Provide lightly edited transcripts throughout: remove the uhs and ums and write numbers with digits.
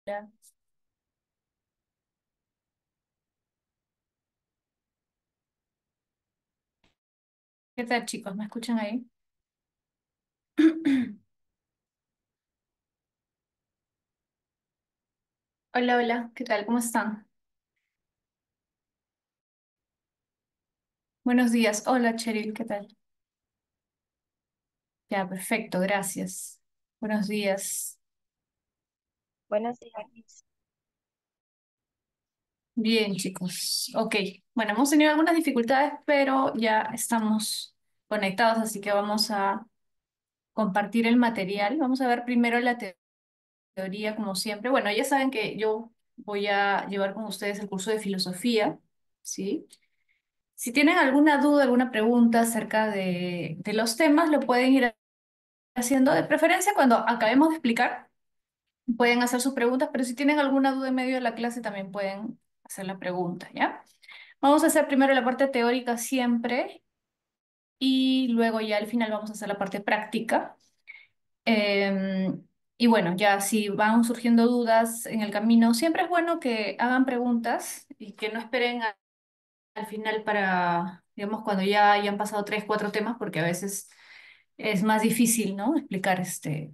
Ya. ¿Qué tal, chicos? ¿Me escuchan ahí? Hola, hola, ¿qué tal? ¿Cómo están? Buenos días. Hola, Cheryl, ¿qué tal? Ya, perfecto, gracias. Buenos días. Buenos días. Bien, chicos. Ok. Bueno, hemos tenido algunas dificultades, pero ya estamos conectados, así que vamos a compartir el material. Vamos a ver primero la teoría, como siempre. Bueno, ya saben que yo voy a llevar con ustedes el curso de filosofía, ¿sí? Si tienen alguna duda, alguna pregunta acerca de los temas, lo pueden ir haciendo. De preferencia, cuando acabemos de explicar, pueden hacer sus preguntas, pero si tienen alguna duda en medio de la clase, también pueden hacer la pregunta, ¿ya? Vamos a hacer primero la parte teórica siempre y luego ya al final vamos a hacer la parte práctica. Em, y bueno, ya si van surgiendo dudas en el camino, siempre es bueno que hagan preguntas y que no esperen al final para, digamos, cuando ya hayan pasado tres, cuatro temas, porque a veces es más difícil, ¿no? Explicar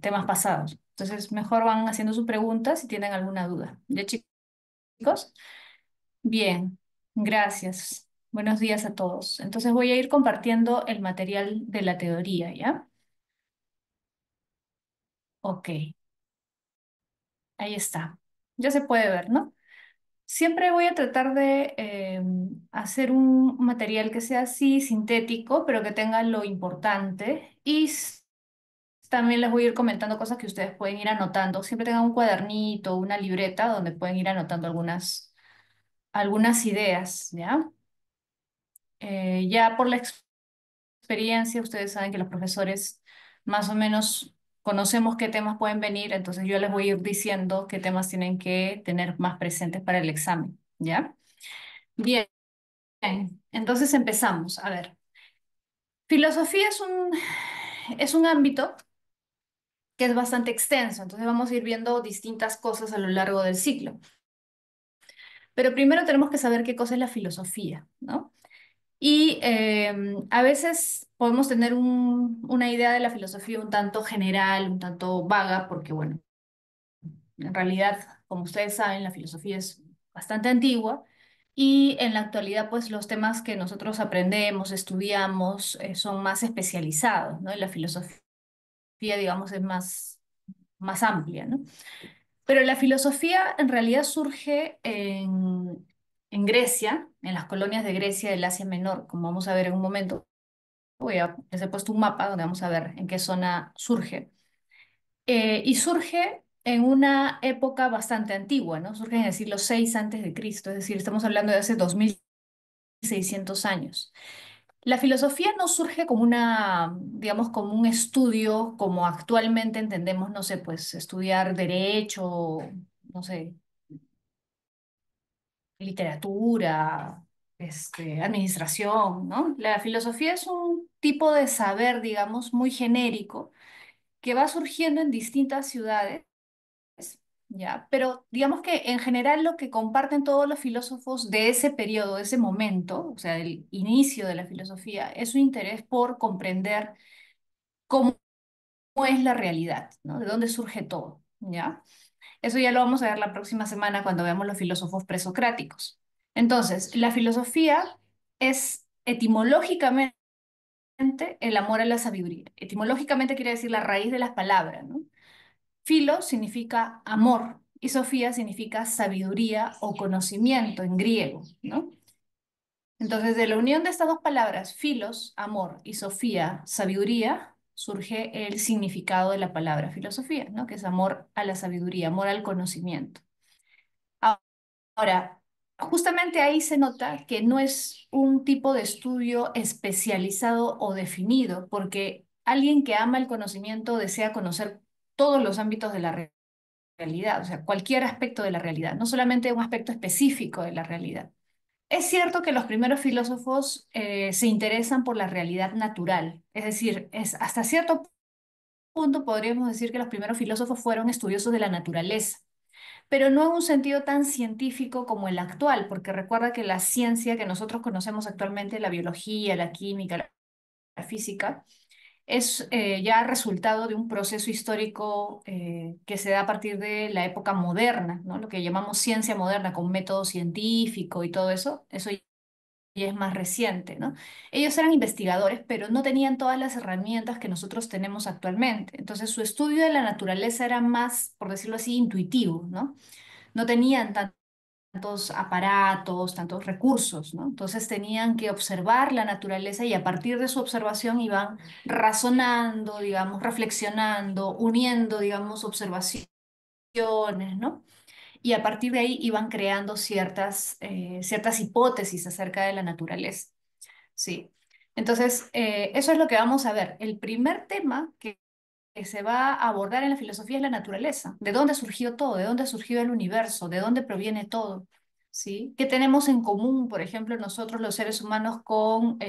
temas pasados. Entonces, mejor van haciendo sus preguntas si tienen alguna duda. ¿Ya, chicos? Bien, gracias. Buenos días a todos. Entonces voy a ir compartiendo el material de la teoría, ¿ya? Ok, ahí está. Ya se puede ver, ¿no? Siempre voy a tratar de hacer un material que sea así sintético, pero que tenga lo importante. Y también les voy a ir comentando cosas que ustedes pueden ir anotando. Siempre tengan un cuadernito, una libreta donde pueden ir anotando algunas ideas, ¿ya? Ya por la experiencia, ustedes saben que los profesores más o menos conocemos qué temas pueden venir, entonces yo les voy a ir diciendo qué temas tienen que tener más presentes para el examen, ¿ya? Bien. Entonces empezamos. A ver, filosofía es un ámbito que es bastante extenso, entonces vamos a ir viendo distintas cosas a lo largo del ciclo. Pero primero tenemos que saber qué cosa es la filosofía, ¿no? Y a veces podemos tener una idea de la filosofía un tanto general, un tanto vaga, porque bueno, en realidad, como ustedes saben, la filosofía es bastante antigua y en la actualidad, pues los temas que nosotros aprendemos, estudiamos, son más especializados, ¿no? Y la filosofía, digamos, es más amplia, ¿no? Pero la filosofía en realidad surge en Grecia, en las colonias de Grecia del Asia Menor, como vamos a ver en un momento. Les he puesto un mapa donde vamos a ver en qué zona surge. Y surge en una época bastante antigua, ¿no? Surge en el siglo VI antes de Cristo, es decir, estamos hablando de hace 2600 años. La filosofía no surge como digamos, como un estudio, como actualmente entendemos, no sé, pues estudiar derecho, no sé, literatura, administración, ¿no? La filosofía es un tipo de saber, digamos, muy genérico que va surgiendo en distintas ciudades, ¿ya? Pero digamos que en general lo que comparten todos los filósofos de ese periodo, de ese momento, o sea, del inicio de la filosofía, es su interés por comprender cómo es la realidad, ¿no? De dónde surge todo, ¿ya? Eso ya lo vamos a ver la próxima semana cuando veamos los filósofos presocráticos. Entonces, la filosofía es etimológicamente el amor a la sabiduría. Etimológicamente quiere decir la raíz de las palabras, ¿no? Filo significa amor y Sofía significa sabiduría o conocimiento en griego, ¿no? Entonces, de la unión de estas dos palabras, filos, amor, y Sofía, sabiduría, surge el significado de la palabra filosofía, ¿no? Que es amor a la sabiduría, amor al conocimiento. Ahora, justamente ahí se nota que no es un tipo de estudio especializado o definido, porque alguien que ama el conocimiento desea conocer todos los ámbitos de la realidad, o sea, cualquier aspecto de la realidad, no solamente un aspecto específico de la realidad. Es cierto que los primeros filósofos se interesan por la realidad natural, es decir, hasta cierto punto podríamos decir que los primeros filósofos fueron estudiosos de la naturaleza. pero no en un sentido tan científico como el actual, porque recuerda que la ciencia que nosotros conocemos actualmente, la biología, la química, la física, es ya resultado de un proceso histórico que se da a partir de la época moderna, ¿no? Lo que llamamos ciencia moderna con método científico y todo eso, eso ya es más reciente, ¿no? Ellos eran investigadores, pero no tenían todas las herramientas que nosotros tenemos actualmente. Entonces, su estudio de la naturaleza era más, por decirlo así, intuitivo, ¿no? No tenían tantos aparatos, tantos recursos, ¿no? Entonces tenían que observar la naturaleza y a partir de su observación iban razonando, digamos, reflexionando, uniendo, digamos, observaciones, ¿no? Y a partir de ahí iban creando ciertas hipótesis acerca de la naturaleza, ¿sí? Entonces, eso es lo que vamos a ver. El primer tema que se va a abordar en la filosofía es la naturaleza. ¿De dónde surgió todo? ¿De dónde surgió el universo? ¿De dónde proviene todo? ¿Sí? ¿Qué tenemos en común, por ejemplo, nosotros los seres humanos con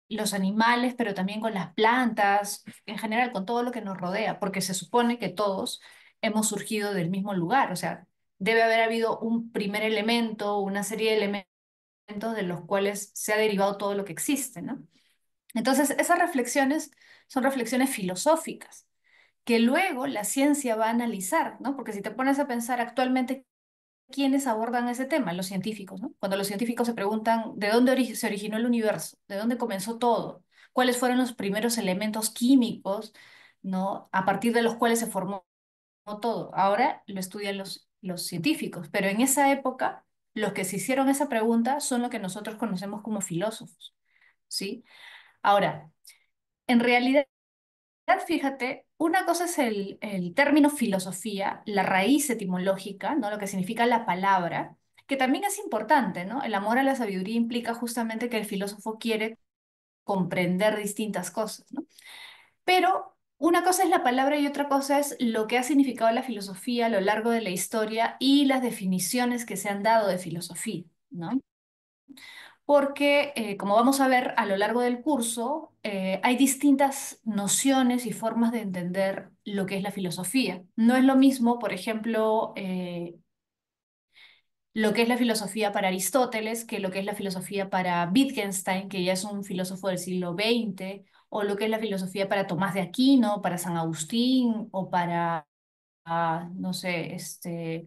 los animales, pero también con las plantas, en general con todo lo que nos rodea? Porque se supone que todos hemos surgido del mismo lugar, o sea, debe haber habido un primer elemento, una serie de elementos de los cuales se ha derivado todo lo que existe, ¿no? Entonces, esas reflexiones son reflexiones filosóficas que luego la ciencia va a analizar, ¿no? Porque si te pones a pensar actualmente, ¿quiénes abordan ese tema? Los científicos, ¿no? Cuando los científicos se preguntan de dónde se originó el universo, de dónde comenzó todo, cuáles fueron los primeros elementos químicos, ¿no? A partir de los cuales se formó todo. Ahora lo estudian los científicos, pero en esa época, los que se hicieron esa pregunta son lo que nosotros conocemos como filósofos, ¿sí? Ahora, en realidad, fíjate, una cosa es el término filosofía, la raíz etimológica, ¿no? Lo que significa la palabra, que también es importante, ¿no? El amor a la sabiduría implica justamente que el filósofo quiere comprender distintas cosas, ¿no? Pero una cosa es la palabra y otra cosa es lo que ha significado la filosofía a lo largo de la historia y las definiciones que se han dado de filosofía, ¿no? Porque, como vamos a ver a lo largo del curso, hay distintas nociones y formas de entender lo que es la filosofía. No es lo mismo, por ejemplo, lo que es la filosofía para Aristóteles que lo que es la filosofía para Wittgenstein, que ya es un filósofo del siglo XX, o lo que es la filosofía para Tomás de Aquino, para San Agustín, o para no sé,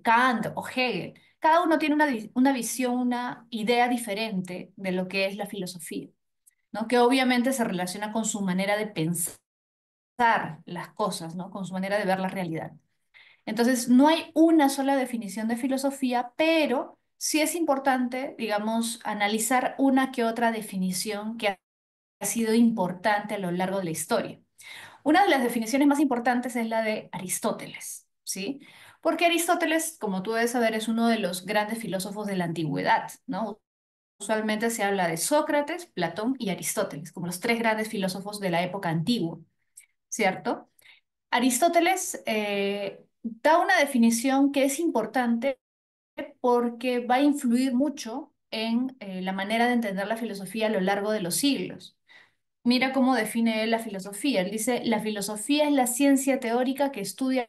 Kant o Hegel. Cada uno tiene una visión, una idea diferente de lo que es la filosofía, ¿no? Que obviamente se relaciona con su manera de pensar las cosas, ¿no? Con su manera de ver la realidad. Entonces, no hay una sola definición de filosofía, pero sí es importante, digamos, analizar una que otra definición que ha sido importante a lo largo de la historia. Una de las definiciones más importantes es la de Aristóteles, ¿sí? Porque Aristóteles, como tú debes saber, es uno de los grandes filósofos de la antigüedad, ¿no? Usualmente se habla de Sócrates, Platón y Aristóteles, como los tres grandes filósofos de la época antigua, ¿cierto? Aristóteles da una definición que es importante porque va a influir mucho en la manera de entender la filosofía a lo largo de los siglos. Mira cómo define él la filosofía. Él dice, la filosofía es la ciencia teórica que estudia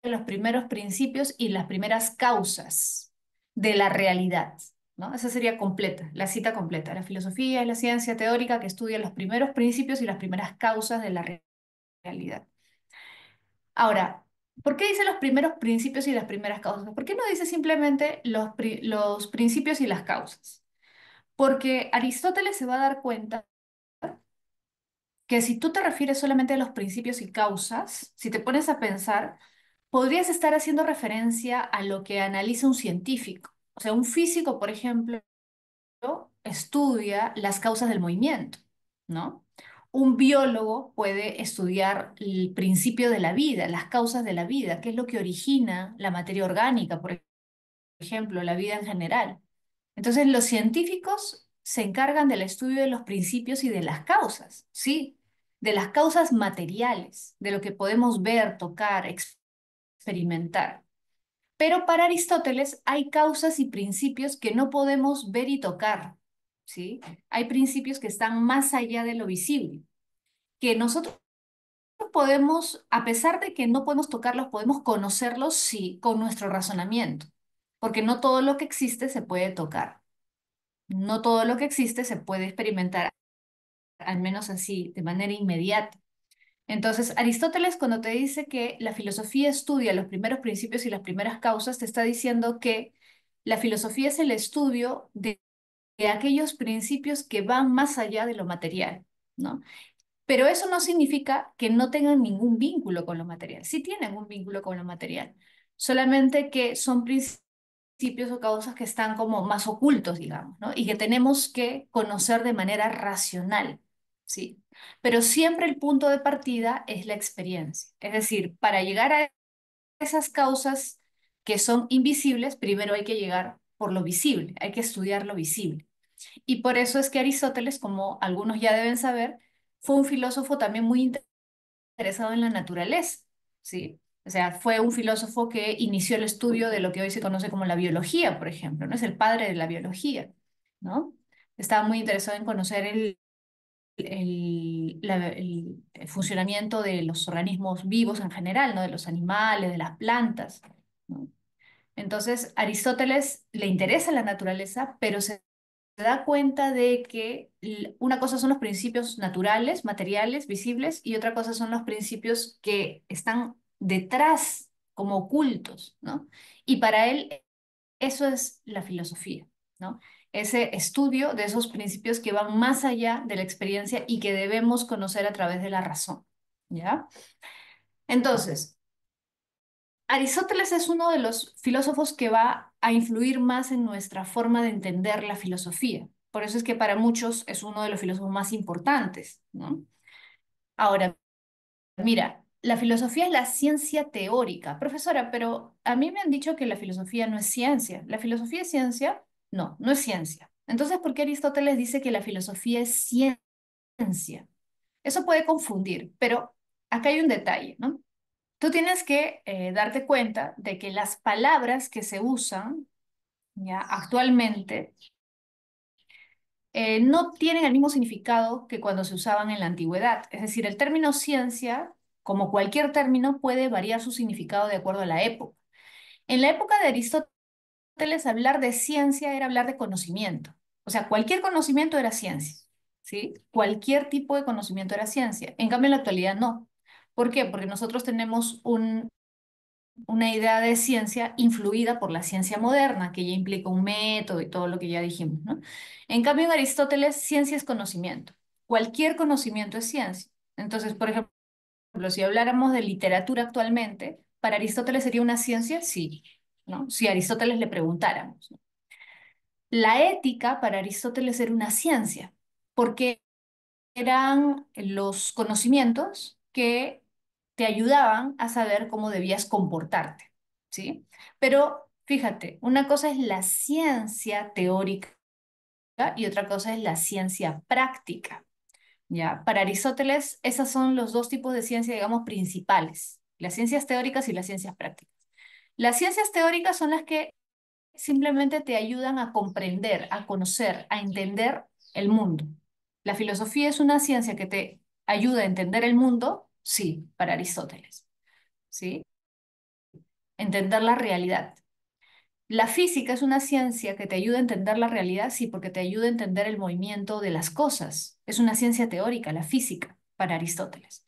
los primeros principios y las primeras causas de la realidad, ¿no? Esa sería completa, la cita completa. La filosofía es la ciencia teórica que estudia los primeros principios y las primeras causas de la realidad. Ahora, ¿por qué dice los primeros principios y las primeras causas? ¿Por qué no dice simplemente los principios y las causas? Porque Aristóteles se va a dar cuenta que si tú te refieres solamente a los principios y causas, si te pones a pensar, podrías estar haciendo referencia a lo que analiza un científico. O sea, un físico, por ejemplo, estudia las causas del movimiento, ¿no? Un biólogo puede estudiar el principio de la vida, las causas de la vida, qué es lo que origina la materia orgánica, por ejemplo, la vida en general. Entonces, los científicos se encargan del estudio de los principios y de las causas, ¿sí? De las causas materiales, de lo que podemos ver, tocar, experimentar. Pero para Aristóteles hay causas y principios que no podemos ver y tocar, ¿sí? Hay principios que están más allá de lo visible, que nosotros podemos, a pesar de que no podemos tocarlos, podemos conocerlos, sí, con nuestro razonamiento, porque no todo lo que existe se puede tocar, no todo lo que existe se puede experimentar, al menos así, de manera inmediata. Entonces, Aristóteles, cuando te dice que la filosofía estudia los primeros principios y las primeras causas, te está diciendo que la filosofía es el estudio de aquellos principios que van más allá de lo material, ¿no? Pero eso no significa que no tengan ningún vínculo con lo material. Sí tienen un vínculo con lo material, solamente que son principios o causas que están como más ocultos, digamos, ¿no? Y que tenemos que conocer de manera racional, ¿sí? Pero siempre el punto de partida es la experiencia. Es decir, para llegar a esas causas que son invisibles, primero hay que llegar por lo visible, hay que estudiar lo visible. Y por eso es que Aristóteles, como algunos ya deben saber, fue un filósofo también muy interesado en la naturaleza, ¿sí? O sea, fue un filósofo que inició el estudio de lo que hoy se conoce como la biología, por ejemplo, ¿no? Es el padre de la biología, ¿no? Estaba muy interesado en conocer el funcionamiento de los organismos vivos en general, ¿no? De los animales, de las plantas, ¿no? Entonces, Aristóteles le interesa la naturaleza, pero se da cuenta de que una cosa son los principios naturales, materiales, visibles, y otra cosa son los principios que están detrás, como ocultos, ¿no? Y para él eso es la filosofía, ¿no? Ese estudio de esos principios que van más allá de la experiencia y que debemos conocer a través de la razón, ¿ya? Entonces, Aristóteles es uno de los filósofos que va a influir más en nuestra forma de entender la filosofía. Por eso es que para muchos es uno de los filósofos más importantes, ¿no? Ahora, mira, la filosofía es la ciencia teórica. Profesora, pero a mí me han dicho que la filosofía no es ciencia. ¿La filosofía es ciencia? No, no es ciencia. Entonces, ¿por qué Aristóteles dice que la filosofía es ciencia? Eso puede confundir, pero acá hay un detalle, ¿no? Tú tienes que darte cuenta de que las palabras que se usan ya actualmente no tienen el mismo significado que cuando se usaban en la antigüedad. Es decir, el término ciencia, como cualquier término, puede variar su significado de acuerdo a la época. En la época de Aristóteles, hablar de ciencia era hablar de conocimiento. O sea, cualquier conocimiento era ciencia, ¿sí? Cualquier tipo de conocimiento era ciencia. En cambio, en la actualidad no. ¿Por qué? Porque nosotros tenemos una idea de ciencia influida por la ciencia moderna, que ya implica un método y todo lo que ya dijimos, ¿no? En cambio, en Aristóteles, ciencia es conocimiento. Cualquier conocimiento es ciencia. Entonces, por ejemplo, si habláramos de literatura actualmente, ¿para Aristóteles sería una ciencia? Sí, ¿no? Si a Aristóteles le preguntáramos, ¿no? La ética para Aristóteles era una ciencia, porque eran los conocimientos que te ayudaban a saber cómo debías comportarte, ¿sí? Pero fíjate, una cosa es la ciencia teórica y otra cosa es la ciencia práctica, ¿ya? Para Aristóteles, esos son los dos tipos de ciencia, digamos, principales, las ciencias teóricas y las ciencias prácticas. Las ciencias teóricas son las que simplemente te ayudan a comprender, a conocer, a entender el mundo. ¿La filosofía es una ciencia que te ayuda a entender el mundo? Sí, para Aristóteles, ¿sí? Entender la realidad. ¿La física es una ciencia que te ayuda a entender la realidad? Sí, porque te ayuda a entender el movimiento de las cosas. Es una ciencia teórica, la física, para Aristóteles.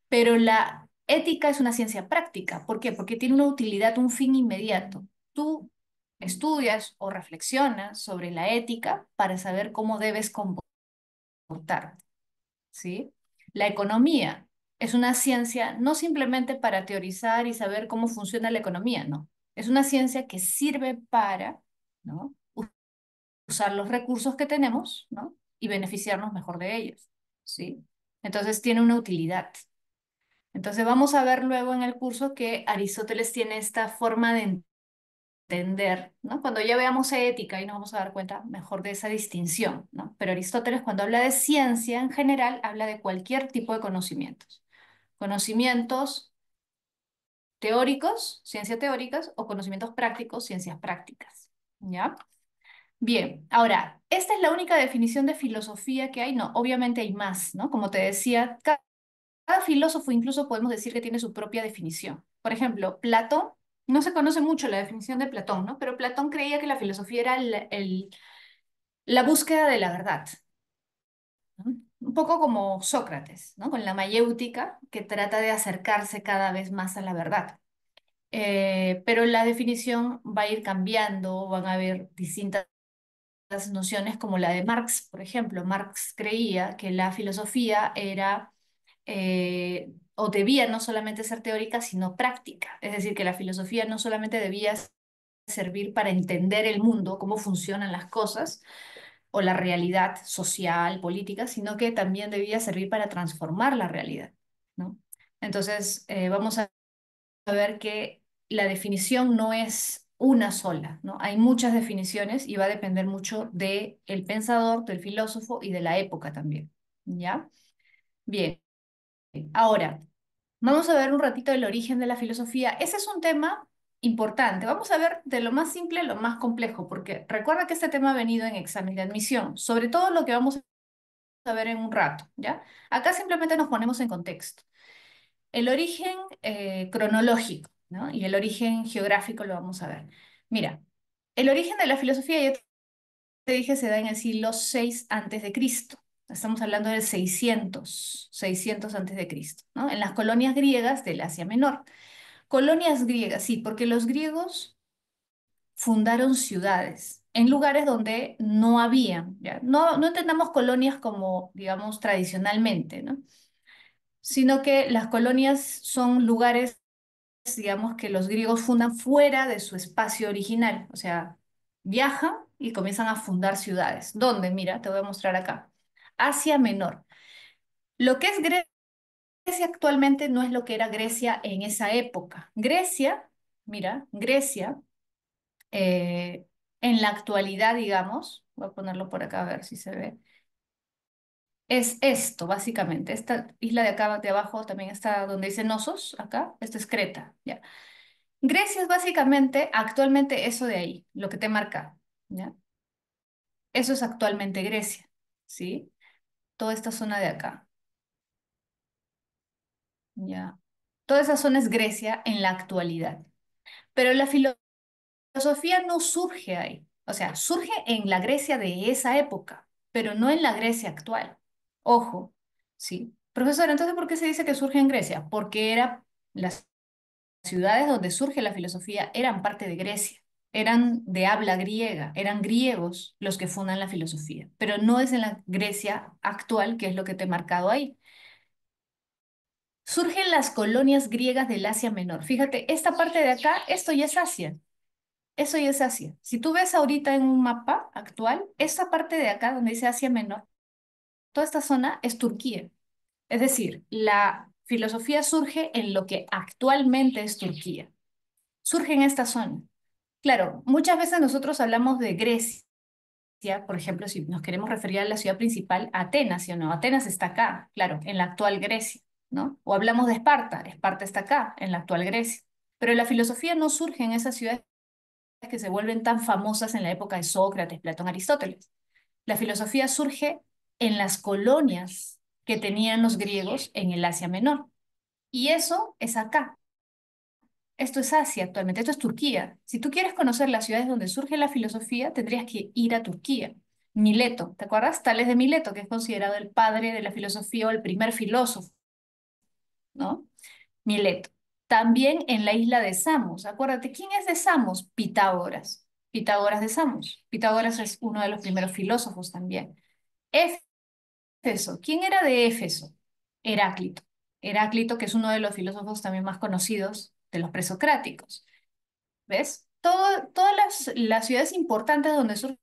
Pero la ética es una ciencia práctica. ¿Por qué? Porque tiene una utilidad, un fin inmediato. Tú estudias o reflexionas sobre la ética para saber cómo debes comportarte, ¿sí? La economía es una ciencia no simplemente para teorizar y saber cómo funciona la economía, no. Es una ciencia que sirve para, ¿no? Usar los recursos que tenemos, ¿no? Y beneficiarnos mejor de ellos, ¿sí? Entonces tiene una utilidad. Entonces vamos a ver luego en el curso que Aristóteles tiene esta forma de entender, ¿no? Cuando ya veamos ética y nos vamos a dar cuenta mejor de esa distinción, ¿no? Pero Aristóteles cuando habla de ciencia en general habla de cualquier tipo de conocimientos. Conocimientos teóricos, ciencias teóricas, o conocimientos prácticos, ciencias prácticas, ¿ya? Bien, ahora, ¿esta es la única definición de filosofía que hay? No, obviamente hay más, ¿no? Como te decía, filósofo incluso podemos decir que tiene su propia definición. Por ejemplo, Platón, no se conoce mucho la definición de Platón, ¿no? Pero Platón creía que la filosofía era la búsqueda de la verdad, ¿no? Un poco como Sócrates, ¿no? Con la mayéutica, que trata de acercarse cada vez más a la verdad. Pero la definición va a ir cambiando, van a haber distintas nociones como la de Marx, por ejemplo. Marx creía que la filosofía era o debía no solamente ser teórica, sino práctica. Es decir, que la filosofía no solamente debía servir para entender el mundo, cómo funcionan las cosas o la realidad social, política, sino que también debía servir para transformar la realidad, ¿no? Entonces, vamos a ver que la definición no es una sola, ¿no? Hay muchas definiciones y va a depender mucho del pensador, del filósofo y de la época también, ¿ya? Bien, ahora, vamos a ver un ratito el origen de la filosofía. Ese es un tema importante. Vamos a ver de lo más simple a lo más complejo, porque recuerda que este tema ha venido en examen de admisión, sobre todo lo que vamos a ver en un rato, ¿ya? Acá simplemente nos ponemos en contexto. El origen cronológico, ¿no? Y el origen geográfico lo vamos a ver. Mira, el origen de la filosofía, ya te dije, se da en el siglo VI antes de Cristo. Estamos hablando del 600 antes de Cristo, ¿no? En las colonias griegas del Asia Menor. Colonias griegas, sí, porque los griegos fundaron ciudades en lugares donde no había, ¿ya? No, no entendamos colonias como, digamos, tradicionalmente, ¿no? Sino que las colonias son lugares, digamos, que los griegos fundan fuera de su espacio original, o sea, viajan y comienzan a fundar ciudades. ¿Dónde? Mira, te voy a mostrar acá. Asia Menor. Lo que es Grecia actualmente no es lo que era Grecia en esa época. Grecia, mira, Grecia, eh, en la actualidad, digamos, voy a ponerlo por acá a ver si se ve, es esto, básicamente. Esta isla de acá de abajo también está donde dice Nosos, acá, esto es Creta, ¿ya? Grecia es básicamente actualmente eso de ahí, lo que te marca, ¿ya? Eso es actualmente Grecia, ¿sí? Toda esta zona de acá, ¿ya? Toda esa zona es Grecia en la actualidad. Pero la filosofía no surge ahí, o sea, surge en la Grecia de esa época, pero no en la Grecia actual. Ojo, ¿sí? Profesor, entonces, ¿por qué se dice que surge en Grecia? Porque las ciudades donde surge la filosofía eran parte de Grecia, eran de habla griega, eran griegos los que fundan la filosofía, pero no es en la Grecia actual, que es lo que te he marcado ahí. Surgen las colonias griegas del Asia Menor. Fíjate, esta parte de acá, esto ya es Asia. Eso ya es Asia. Si tú ves ahorita en un mapa actual, esta parte de acá donde dice Asia Menor, toda esta zona es Turquía. Es decir, la filosofía surge en lo que actualmente es Turquía. Surge en esta zona. Claro, muchas veces nosotros hablamos de Grecia, por ejemplo, si nos queremos referir a la ciudad principal, Atenas, ¿sí o no? Atenas está acá, claro, en la actual Grecia, ¿no? O hablamos de Esparta, Esparta está acá, en la actual Grecia. Pero la filosofía no surge en esas ciudades que se vuelven tan famosas en la época de Sócrates, Platón, Aristóteles. La filosofía surge en las colonias que tenían los griegos en el Asia Menor. Y eso es acá. Esto es Asia actualmente, esto es Turquía. Si tú quieres conocer las ciudades donde surge la filosofía, tendrías que ir a Turquía. Mileto, ¿te acuerdas? Tales de Mileto, que es considerado el padre de la filosofía o el primer filósofo, ¿no? Mileto. También en la isla de Samos. Acuérdate, ¿quién es de Samos? Pitágoras. Pitágoras de Samos. Pitágoras es uno de los primeros filósofos también. Éfeso. ¿Quién era de Éfeso? Heráclito. Heráclito, que es uno de los filósofos también más conocidos de los presocráticos. ¿Ves? Todas las ciudades importantes donde surge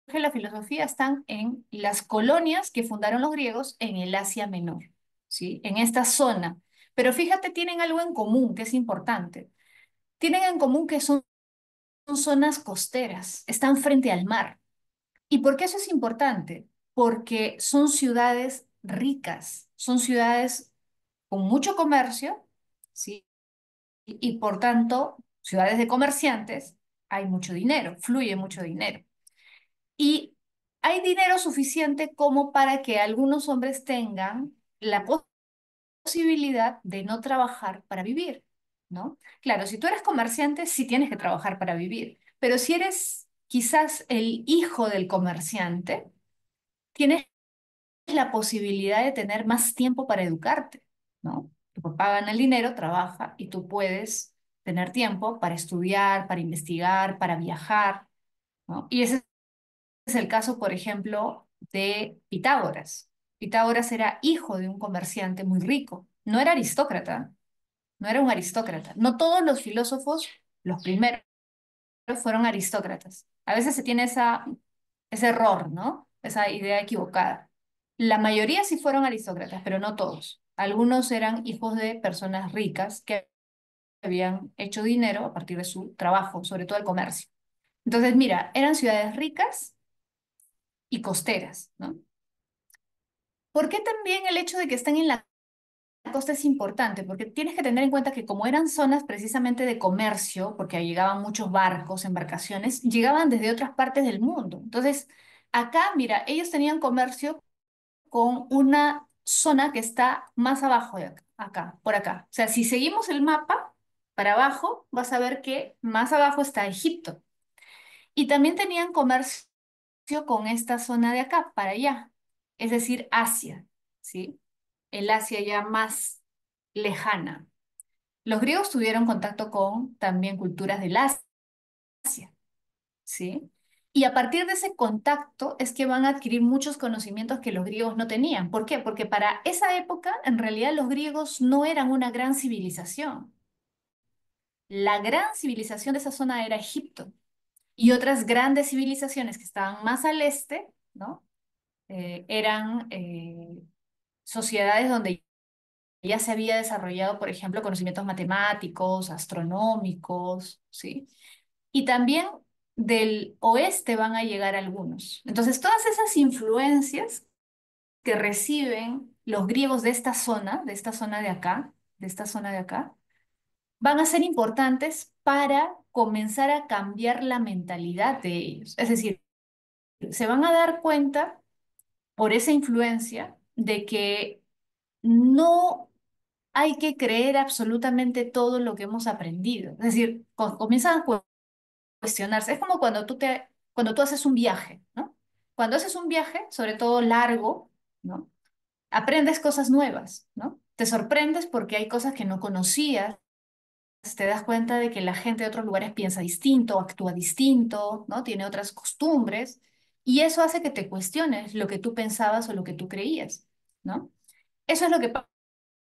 la filosofía están en las colonias que fundaron los griegos en el Asia Menor, ¿sí? En esta zona. Pero fíjate, tienen algo en común que es importante. Tienen en común que son zonas costeras, están frente al mar. ¿Y por qué eso es importante? Porque son ciudades ricas, son ciudades con mucho comercio, ¿sí? Y por tanto, ciudades de comerciantes, hay mucho dinero, fluye mucho dinero. Y hay dinero suficiente como para que algunos hombres tengan la posibilidad de no trabajar para vivir, ¿no? Claro, si tú eres comerciante, sí tienes que trabajar para vivir, pero si eres quizás el hijo del comerciante, tienes la posibilidad de tener más tiempo para educarte, ¿no? Tu papá gana el dinero, trabaja y tú puedes tener tiempo para estudiar, para investigar, para viajar, ¿no? Y ese es el caso, por ejemplo, de Pitágoras. Pitágoras era hijo de un comerciante muy rico, no era aristócrata, no era un aristócrata. No todos los filósofos, los primeros, fueron aristócratas. A veces se tiene ese error, ¿no? Esa idea equivocada. La mayoría sí fueron aristócratas, pero no todos. Algunos eran hijos de personas ricas que habían hecho dinero a partir de su trabajo, sobre todo el comercio. Entonces, mira, eran ciudades ricas y costeras, ¿no? ¿Por qué también el hecho de que estén en la costa es importante? Porque tienes que tener en cuenta que como eran zonas precisamente de comercio, porque ahí llegaban muchos barcos, embarcaciones, llegaban desde otras partes del mundo. Entonces, acá, mira, ellos tenían comercio con una zona que está más abajo de acá, acá, por acá. O sea, si seguimos el mapa para abajo, vas a ver que más abajo está Egipto. Y también tenían comercio con esta zona de acá, para allá, es decir, Asia, ¿sí? El Asia ya más lejana. Los griegos tuvieron contacto con también culturas del Asia, ¿sí? Y a partir de ese contacto es que van a adquirir muchos conocimientos que los griegos no tenían. ¿Por qué? Porque para esa época, en realidad, los griegos no eran una gran civilización. La gran civilización de esa zona era Egipto y otras grandes civilizaciones que estaban más al este, ¿no? Eran sociedades donde ya se había desarrollado, por ejemplo, conocimientos matemáticos, astronómicos, ¿sí? Y también del oeste van a llegar algunos. Entonces, todas esas influencias que reciben los griegos de esta zona de acá, de esta zona de acá, van a ser importantes para comenzar a cambiar la mentalidad de ellos. Es decir, se van a dar cuenta por esa influencia de que no hay que creer absolutamente todo lo que hemos aprendido. Es decir, comienzan a cuestionarse. Es como cuando tú haces un viaje, ¿no? Cuando haces un viaje, sobre todo largo, ¿no? Aprendes cosas nuevas, ¿no? Te sorprendes porque hay cosas que no conocías, te das cuenta de que la gente de otros lugares piensa distinto, actúa distinto, ¿no? Tiene otras costumbres, y eso hace que te cuestiones lo que tú pensabas o lo que tú creías, ¿no? Eso es lo que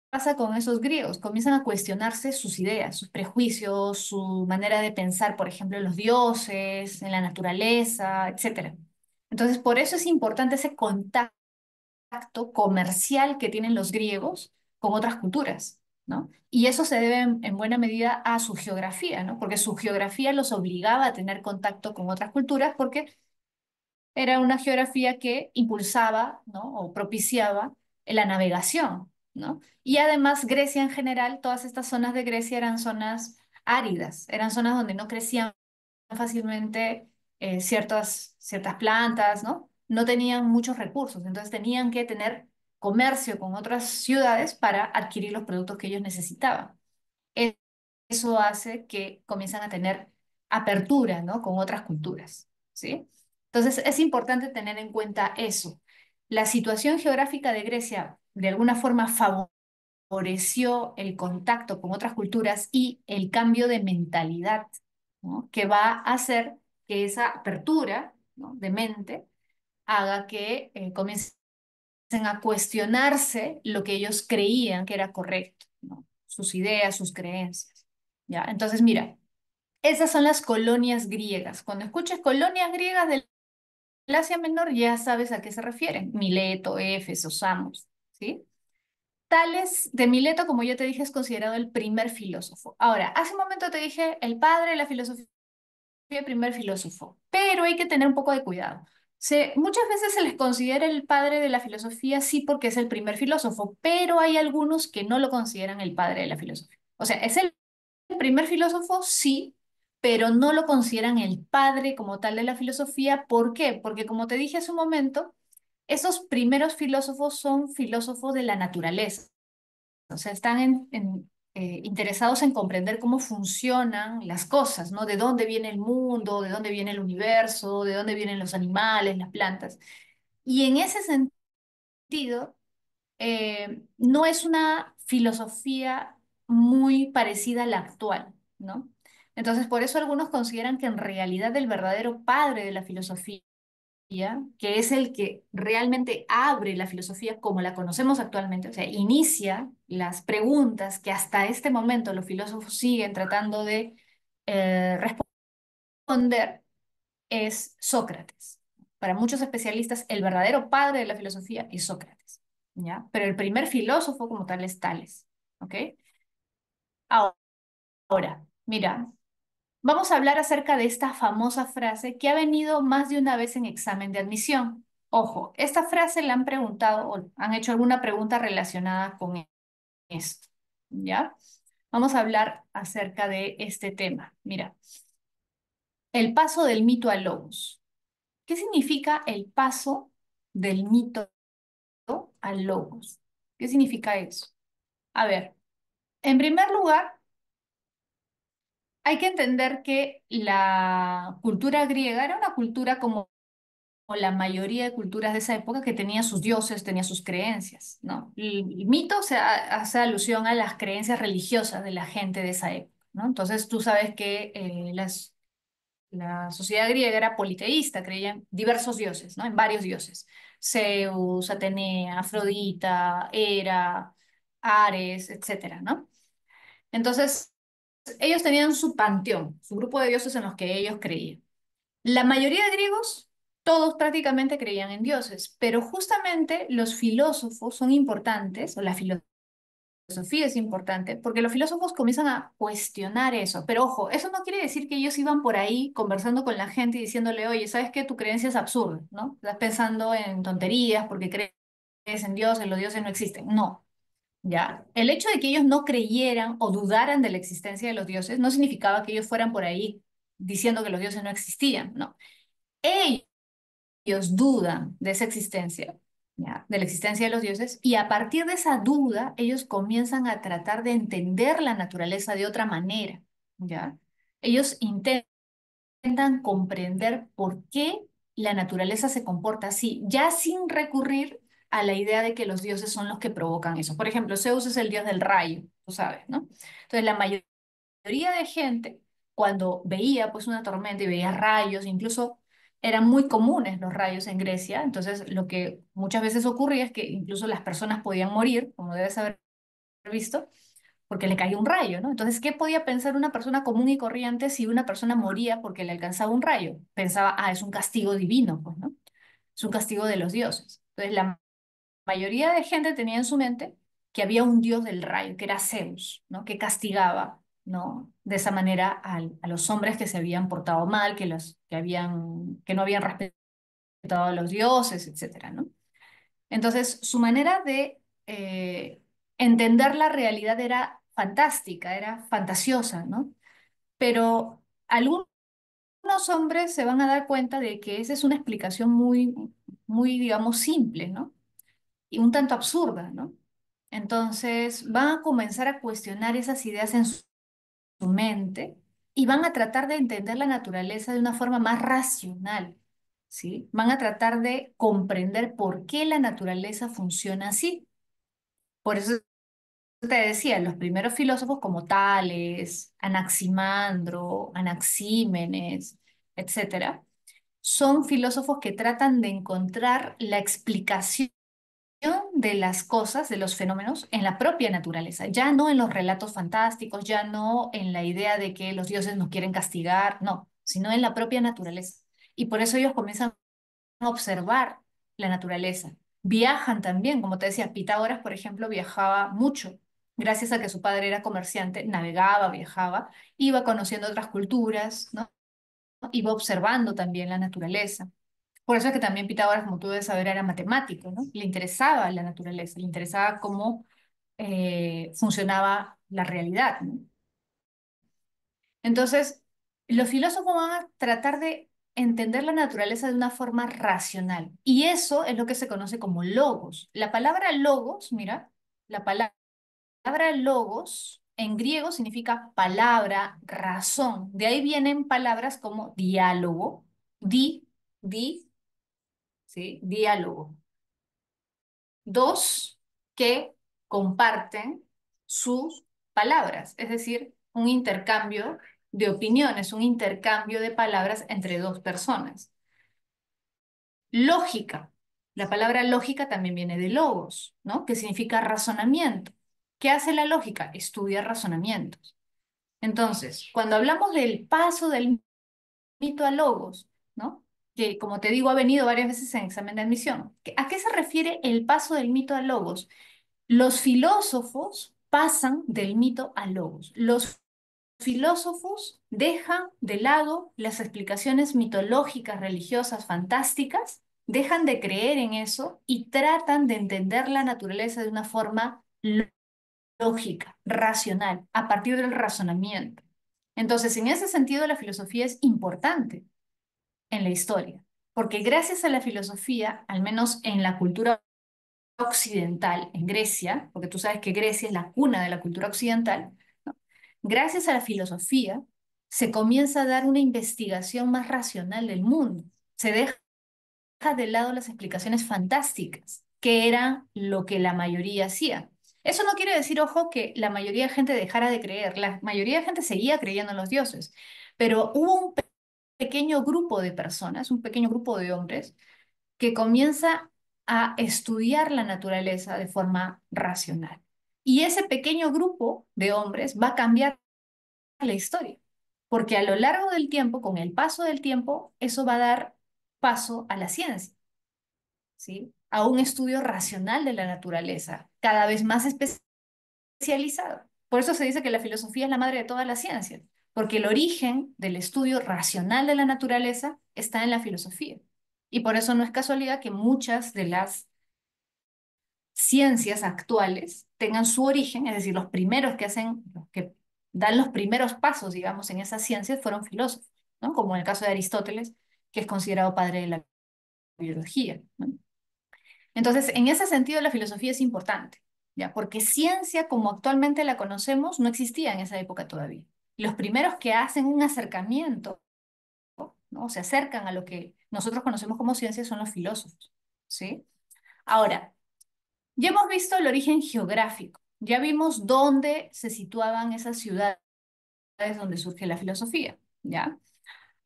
pasa con esos griegos, comienzan a cuestionarse sus ideas, sus prejuicios, su manera de pensar, por ejemplo, en los dioses, en la naturaleza, etcétera. Entonces, por eso es importante ese contacto comercial que tienen los griegos con otras culturas, ¿no? Y eso se debe en buena medida a su geografía, ¿no? Porque su geografía los obligaba a tener contacto con otras culturas porque era una geografía que impulsaba, ¿no? O propiciaba la navegación, ¿no? Y además Grecia en general, todas estas zonas de Grecia eran zonas áridas, eran zonas donde no crecían fácilmente ciertas plantas, ¿no? No tenían muchos recursos, entonces tenían que tener comercio con otras ciudades para adquirir los productos que ellos necesitaban. Eso hace que comienzan a tener apertura, ¿no? Con otras culturas, ¿sí? Entonces es importante tener en cuenta eso. La situación geográfica de Grecia de alguna forma favoreció el contacto con otras culturas y el cambio de mentalidad, ¿no? Que va a hacer que esa apertura, ¿no? de mente haga que comiencen a cuestionarse lo que ellos creían que era correcto, ¿no? Sus ideas, sus creencias. ¿Ya? Entonces, mira, esas son las colonias griegas. Cuando escuches colonias griegas del Asia Menor, ya sabes a qué se refieren. Mileto, Éfeso, Samos, ¿sí? Tales de Mileto, como yo te dije, es considerado el primer filósofo. Ahora, hace un momento te dije el padre de la filosofía, el primer filósofo, pero hay que tener un poco de cuidado. Muchas veces se les considera el padre de la filosofía, sí, porque es el primer filósofo, pero hay algunos que no lo consideran el padre de la filosofía. O sea, es el primer filósofo, sí, pero no lo consideran el padre como tal de la filosofía. ¿Por qué? Porque como te dije hace un momento, esos primeros filósofos son filósofos de la naturaleza. O sea, están interesados en comprender cómo funcionan las cosas, ¿no? De dónde viene el mundo, de dónde viene el universo, de dónde vienen los animales, las plantas. Y en ese sentido, no es una filosofía muy parecida a la actual, ¿no? Entonces, por eso algunos consideran que en realidad el verdadero padre de la filosofía, que es el que realmente abre la filosofía como la conocemos actualmente, o sea, inicia las preguntas que hasta este momento los filósofos siguen tratando de responder, es Sócrates. Para muchos especialistas, el verdadero padre de la filosofía es Sócrates, ¿ya? Pero el primer filósofo como tal es Tales, ¿ok? Ahora, mira, vamos a hablar acerca de esta famosa frase que ha venido más de una vez en examen de admisión. Ojo, esta frase la han preguntado o han hecho alguna pregunta relacionada con esto, ¿ya? Vamos a hablar acerca de este tema. Mira, el paso del mito al logos. ¿Qué significa el paso del mito al logos? ¿Qué significa eso? A ver, en primer lugar, hay que entender que la cultura griega era una cultura como la mayoría de culturas de esa época que tenía sus dioses, tenía sus creencias, ¿no? El mito hace alusión a las creencias religiosas de la gente de esa época, ¿no? Entonces tú sabes que la sociedad griega era politeísta, creían diversos dioses, ¿no? En varios dioses. Zeus, Atenea, Afrodita, Hera, Ares, etcétera, ¿no? Entonces, ellos tenían su panteón, su grupo de dioses en los que ellos creían. La mayoría de griegos, todos prácticamente creían en dioses, pero justamente los filósofos son importantes, o la filosofía es importante, porque los filósofos comienzan a cuestionar eso. Pero ojo, eso no quiere decir que ellos iban por ahí conversando con la gente y diciéndole, oye, ¿sabes qué? Tu creencia es absurda, ¿no? Estás pensando en tonterías porque crees en dioses, los dioses no existen. No. Ya, el hecho de que ellos no creyeran o dudaran de la existencia de los dioses no significaba que ellos fueran por ahí diciendo que los dioses no existían, no. Ellos dudan de esa existencia, ¿ya? De la existencia de los dioses, y a partir de esa duda, ellos comienzan a tratar de entender la naturaleza de otra manera, ¿ya? Ellos intentan comprender por qué la naturaleza se comporta así, ya sin recurrir a la idea de que los dioses son los que provocan eso. Por ejemplo, Zeus es el dios del rayo, tú sabes, ¿no? Entonces, la mayoría de gente, cuando veía pues una tormenta y veía rayos, incluso eran muy comunes los rayos en Grecia, entonces lo que muchas veces ocurría es que incluso las personas podían morir, como debes haber visto, porque le caía un rayo, ¿no? Entonces, ¿qué podía pensar una persona común y corriente si una persona moría porque le alcanzaba un rayo? Pensaba, ah, es un castigo divino, pues, ¿no? Es un castigo de los dioses. Entonces, la mayoría de gente tenía en su mente que había un dios del rayo, que era Zeus, ¿no? Que castigaba, ¿no? De esa manera a los hombres que se habían portado mal, que no habían respetado a los dioses, etcétera, ¿no? Entonces, su manera de entender la realidad era fantástica, era fantasiosa, ¿no? Pero algunos hombres se van a dar cuenta de que esa es una explicación muy, digamos, simple, ¿no? Y un tanto absurda, ¿no? Entonces van a comenzar a cuestionar esas ideas en su mente y van a tratar de entender la naturaleza de una forma más racional, ¿sí? Van a tratar de comprender por qué la naturaleza funciona así. Por eso te decía, los primeros filósofos como Tales, Anaximandro, Anaxímenes, etcétera, son filósofos que tratan de encontrar la explicación de las cosas, de los fenómenos, en la propia naturaleza, ya no en los relatos fantásticos, ya no en la idea de que los dioses nos quieren castigar, no, sino en la propia naturaleza. Y por eso ellos comienzan a observar la naturaleza. Viajan también, como te decía, Pitágoras, por ejemplo, viajaba mucho. Gracias a que su padre era comerciante, navegaba, viajaba, iba conociendo otras culturas, ¿no? Iba observando también la naturaleza. Por eso es que también Pitágoras, como tú debes saber, era matemático, ¿no? Le interesaba la naturaleza, le interesaba cómo funcionaba la realidad, ¿no? Entonces, los filósofos van a tratar de entender la naturaleza de una forma racional. Y eso es lo que se conoce como logos. La palabra logos, mira, la palabra palabra logos en griego significa palabra, razón. De ahí vienen palabras como diálogo, di, di, ¿sí? Diálogo. Dos que comparten sus palabras, es decir, un intercambio de opiniones, un intercambio de palabras entre dos personas. Lógica. La palabra lógica también viene de logos, ¿no? Que significa razonamiento. ¿Qué hace la lógica? Estudia razonamientos. Entonces, cuando hablamos del paso del mito a logos, ¿no? Que como te digo ha venido varias veces en examen de admisión. ¿A qué se refiere el paso del mito a logos? Los filósofos pasan del mito a logos. Los filósofos dejan de lado las explicaciones mitológicas, religiosas, fantásticas, dejan de creer en eso y tratan de entender la naturaleza de una forma lógica, racional, a partir del razonamiento. Entonces, en ese sentido, la filosofía es importante en la historia, porque gracias a la filosofía, al menos en la cultura occidental, en Grecia, porque tú sabes que Grecia es la cuna de la cultura occidental, ¿no? Gracias a la filosofía se comienza a dar una investigación más racional del mundo. Se deja de lado las explicaciones fantásticas, que era lo que la mayoría hacía. Eso no quiere decir, ojo, que la mayoría de gente dejara de creer. La mayoría de gente seguía creyendo en los dioses, pero hubo un pequeño grupo de personas, un pequeño grupo de hombres, que comienza a estudiar la naturaleza de forma racional. Y ese pequeño grupo de hombres va a cambiar la historia, porque a lo largo del tiempo, con el paso del tiempo, eso va a dar paso a la ciencia, ¿sí? A un estudio racional de la naturaleza, cada vez más especializado. Por eso se dice que la filosofía es la madre de todas las ciencias, porque el origen del estudio racional de la naturaleza está en la filosofía. Y por eso no es casualidad que muchas de las ciencias actuales tengan su origen, es decir, los primeros que hacen, los que dan los primeros pasos, digamos, en esas ciencias fueron filósofos, ¿no? Como en el caso de Aristóteles, que es considerado padre de la biología, ¿no? Entonces, en ese sentido, la filosofía es importante, ¿ya? Porque ciencia, como actualmente la conocemos, no existía en esa época todavía. Los primeros que hacen un acercamiento, ¿no? Se acercan a lo que nosotros conocemos como ciencia son los filósofos, ¿sí? Ahora, ya hemos visto el origen geográfico, ya vimos dónde se situaban esas ciudades donde surge la filosofía, ¿ya?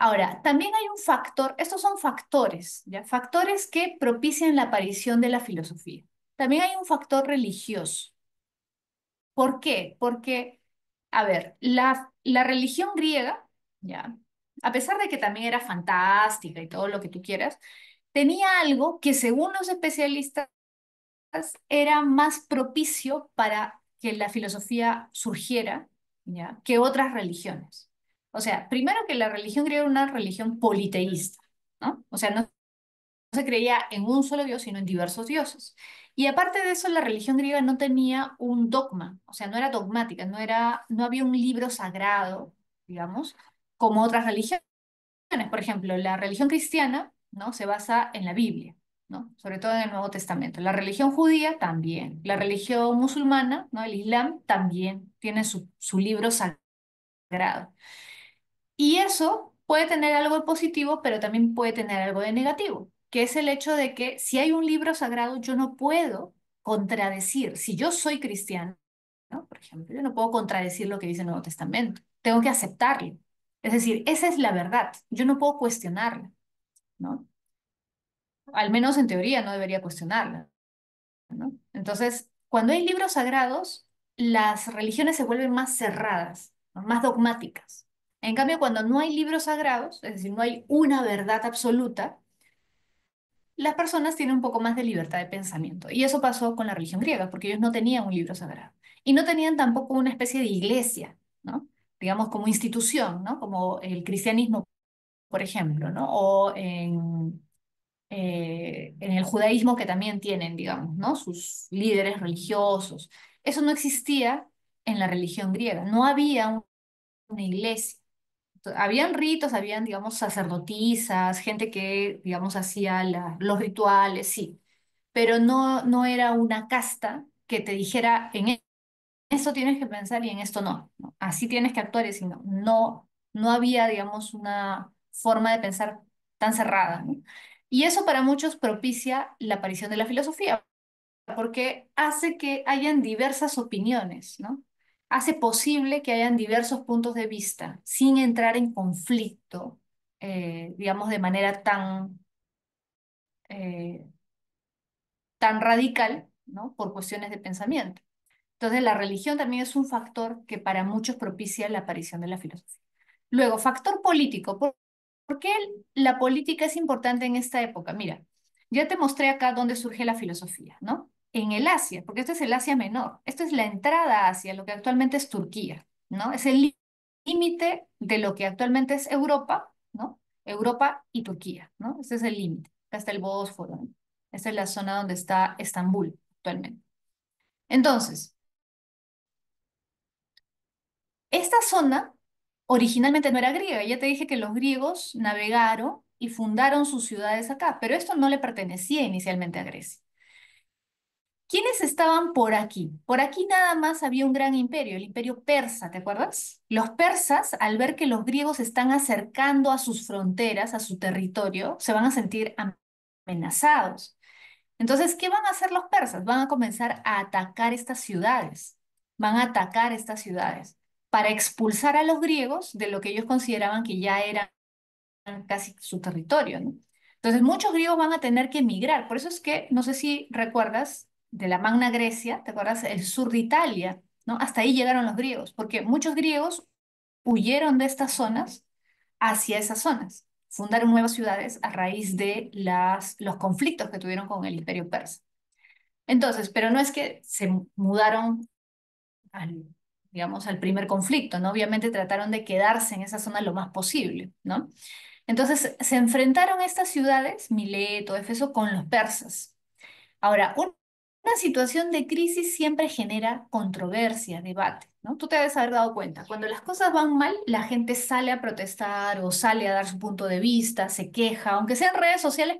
Ahora, también hay un factor, estos son factores, ¿ya? Factores que propician la aparición de la filosofía. También hay un factor religioso. ¿Por qué? Porque, a ver, la religión griega, ¿ya? A pesar de que también era fantástica y todo lo que tú quieras, tenía algo que según los especialistas era más propicio para que la filosofía surgiera, ¿ya? Que otras religiones. O sea, primero que la religión griega era una religión politeísta, ¿no? O sea, no se creía en un solo dios, sino en diversos dioses. Y aparte de eso, la religión griega no tenía un dogma, o sea, no era dogmática, no había un libro sagrado, digamos, como otras religiones. Por ejemplo, la religión cristiana, ¿no? Se basa en la Biblia, ¿no? Sobre todo en el Nuevo Testamento. La religión judía también. La religión musulmana, ¿no? El Islam también tiene su libro sagrado. Y eso puede tener algo de positivo, pero también puede tener algo de negativo, que es el hecho de que si hay un libro sagrado, yo no puedo contradecir. Si yo soy cristiano, ¿no? Por ejemplo, yo no puedo contradecir lo que dice el Nuevo Testamento. Tengo que aceptarlo. Es decir, esa es la verdad. Yo no puedo cuestionarla, ¿no? Al menos en teoría no debería cuestionarla, ¿no? Entonces, cuando hay libros sagrados, las religiones se vuelven más cerradas, ¿no? Más dogmáticas. En cambio, cuando no hay libros sagrados, es decir, no hay una verdad absoluta, las personas tienen un poco más de libertad de pensamiento. Y eso pasó con la religión griega, porque ellos no tenían un libro sagrado. Y no tenían tampoco una especie de iglesia, ¿no? Digamos, como institución, ¿no? Como el cristianismo, por ejemplo, ¿no? O en el judaísmo que también tienen, digamos, ¿no? Sus líderes religiosos. Eso no existía en la religión griega. No había una iglesia. Habían ritos, habían, digamos, sacerdotisas, gente que, digamos, hacía los rituales, sí, pero no era una casta que te dijera en esto tienes que pensar y en esto no, ¿no? Así tienes que actuar y si no, no había, digamos, una forma de pensar tan cerrada, ¿no? Y eso para muchos propicia la aparición de la filosofía, porque hace que hayan diversas opiniones, ¿no? Hace posible que hayan diversos puntos de vista sin entrar en conflicto, digamos, de manera eh, tan radical, ¿no? Por cuestiones de pensamiento. Entonces, la religión también es un factor que para muchos propicia la aparición de la filosofía. Luego, factor político. ¿Por qué la política es importante en esta época? Mira, ya te mostré acá dónde surge la filosofía, ¿no? En el Asia, porque esto es el Asia Menor. Esto es la entrada a Asia, lo que actualmente es Turquía, ¿no? Es el límite de lo que actualmente es Europa, ¿no? Europa y Turquía, ¿no? Este es el límite. Acá está el Bósforo, ¿no? Esta es la zona donde está Estambul actualmente. Entonces, esta zona originalmente no era griega. Ya te dije que los griegos navegaron y fundaron sus ciudades acá, pero esto no le pertenecía inicialmente a Grecia. ¿Quiénes estaban por aquí? Por aquí nada más había un gran imperio, el imperio persa, ¿te acuerdas? Los persas, al ver que los griegos se están acercando a sus fronteras, a su territorio, se van a sentir amenazados. Entonces, ¿qué van a hacer los persas? Van a comenzar a atacar estas ciudades. Van a atacar estas ciudades para expulsar a los griegos de lo que ellos consideraban que ya era casi su territorio, ¿no? Entonces, muchos griegos van a tener que emigrar. Por eso es que, no sé si recuerdas, de la Magna Grecia, ¿te acuerdas? El sur de Italia, ¿no? Hasta ahí llegaron los griegos, porque muchos griegos huyeron de estas zonas hacia esas zonas. Fundaron nuevas ciudades a raíz de los conflictos que tuvieron con el imperio persa. Entonces, pero no es que se mudaron al, digamos, al primer conflicto, ¿no? Obviamente trataron de quedarse en esa zona lo más posible, ¿no? Entonces se enfrentaron estas ciudades, Mileto, Éfeso, con los persas. Ahora, una situación de crisis siempre genera controversia, debate, ¿no? Tú te debes haber dado cuenta, cuando las cosas van mal, la gente sale a protestar o sale a dar su punto de vista, se queja, aunque sean redes sociales,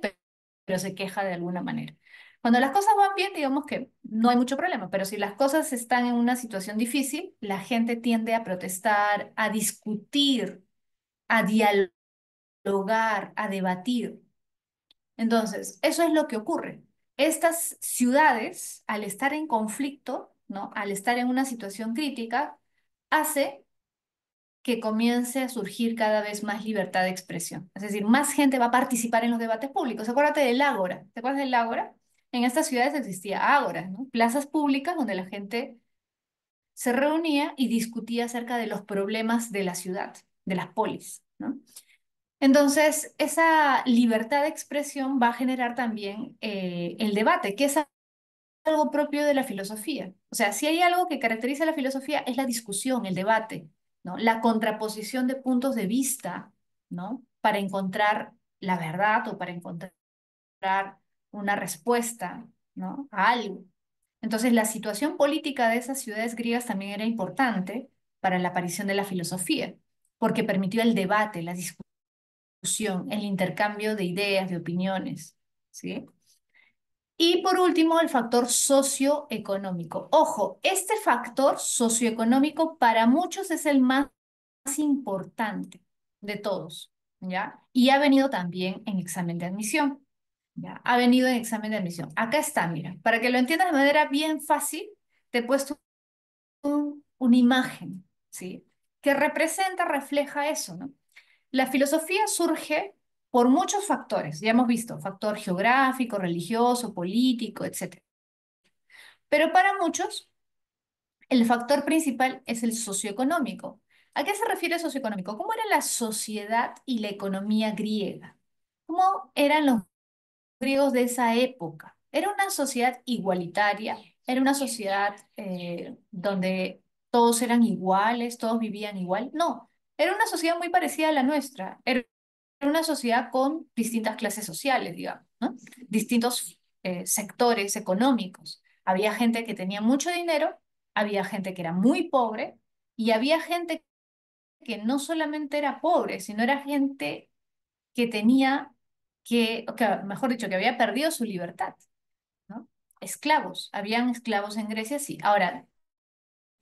pero se queja de alguna manera. Cuando las cosas van bien, digamos que no hay mucho problema, pero si las cosas están en una situación difícil, la gente tiende a protestar, a discutir, a dialogar, a debatir. Entonces, eso es lo que ocurre. Estas ciudades, al estar en conflicto, ¿no? Al estar en una situación crítica, hace que comience a surgir cada vez más libertad de expresión. Es decir, más gente va a participar en los debates públicos. Acuérdate del ágora. ¿Te acuerdas del ágora? En estas ciudades existía ágoras, ¿no? Plazas públicas donde la gente se reunía y discutía acerca de los problemas de la ciudad, de las polis, ¿no? Entonces, esa libertad de expresión va a generar también el debate, que es algo propio de la filosofía. O sea, si hay algo que caracteriza a la filosofía es la discusión, el debate, ¿no? La contraposición de puntos de vista, ¿no? Para encontrar la verdad o para encontrar una respuesta, ¿no? A algo. Entonces, la situación política de esas ciudades griegas también era importante para la aparición de la filosofía, porque permitió el debate, la discusión, el intercambio de ideas, de opiniones, ¿sí? Y por último, el factor socioeconómico. Ojo, este factor socioeconómico para muchos es el más importante de todos, ¿ya? Y ha venido también en examen de admisión, ¿ya? Ha venido en examen de admisión. Acá está, mira, para que lo entiendas de manera bien fácil, te he puesto una imagen, ¿sí? Que representa, refleja eso, ¿no? La filosofía surge por muchos factores, ya hemos visto, factor geográfico, religioso, político, etcétera. Pero para muchos, el factor principal es el socioeconómico. ¿A qué se refiere socioeconómico? ¿Cómo era la sociedad y la economía griega? ¿Cómo eran los griegos de esa época? Era una sociedad igualitaria, era una sociedad donde todos eran iguales, todos vivían igual. No, era una sociedad muy parecida a la nuestra. Era una sociedad con distintas clases sociales, digamos, ¿no? Distintos sectores económicos. Había gente que tenía mucho dinero, había gente que era muy pobre y había gente que no solamente era pobre, sino era gente que tenía mejor dicho, que había perdido su libertad, ¿no? Esclavos, habían esclavos en Grecia, sí. Ahora,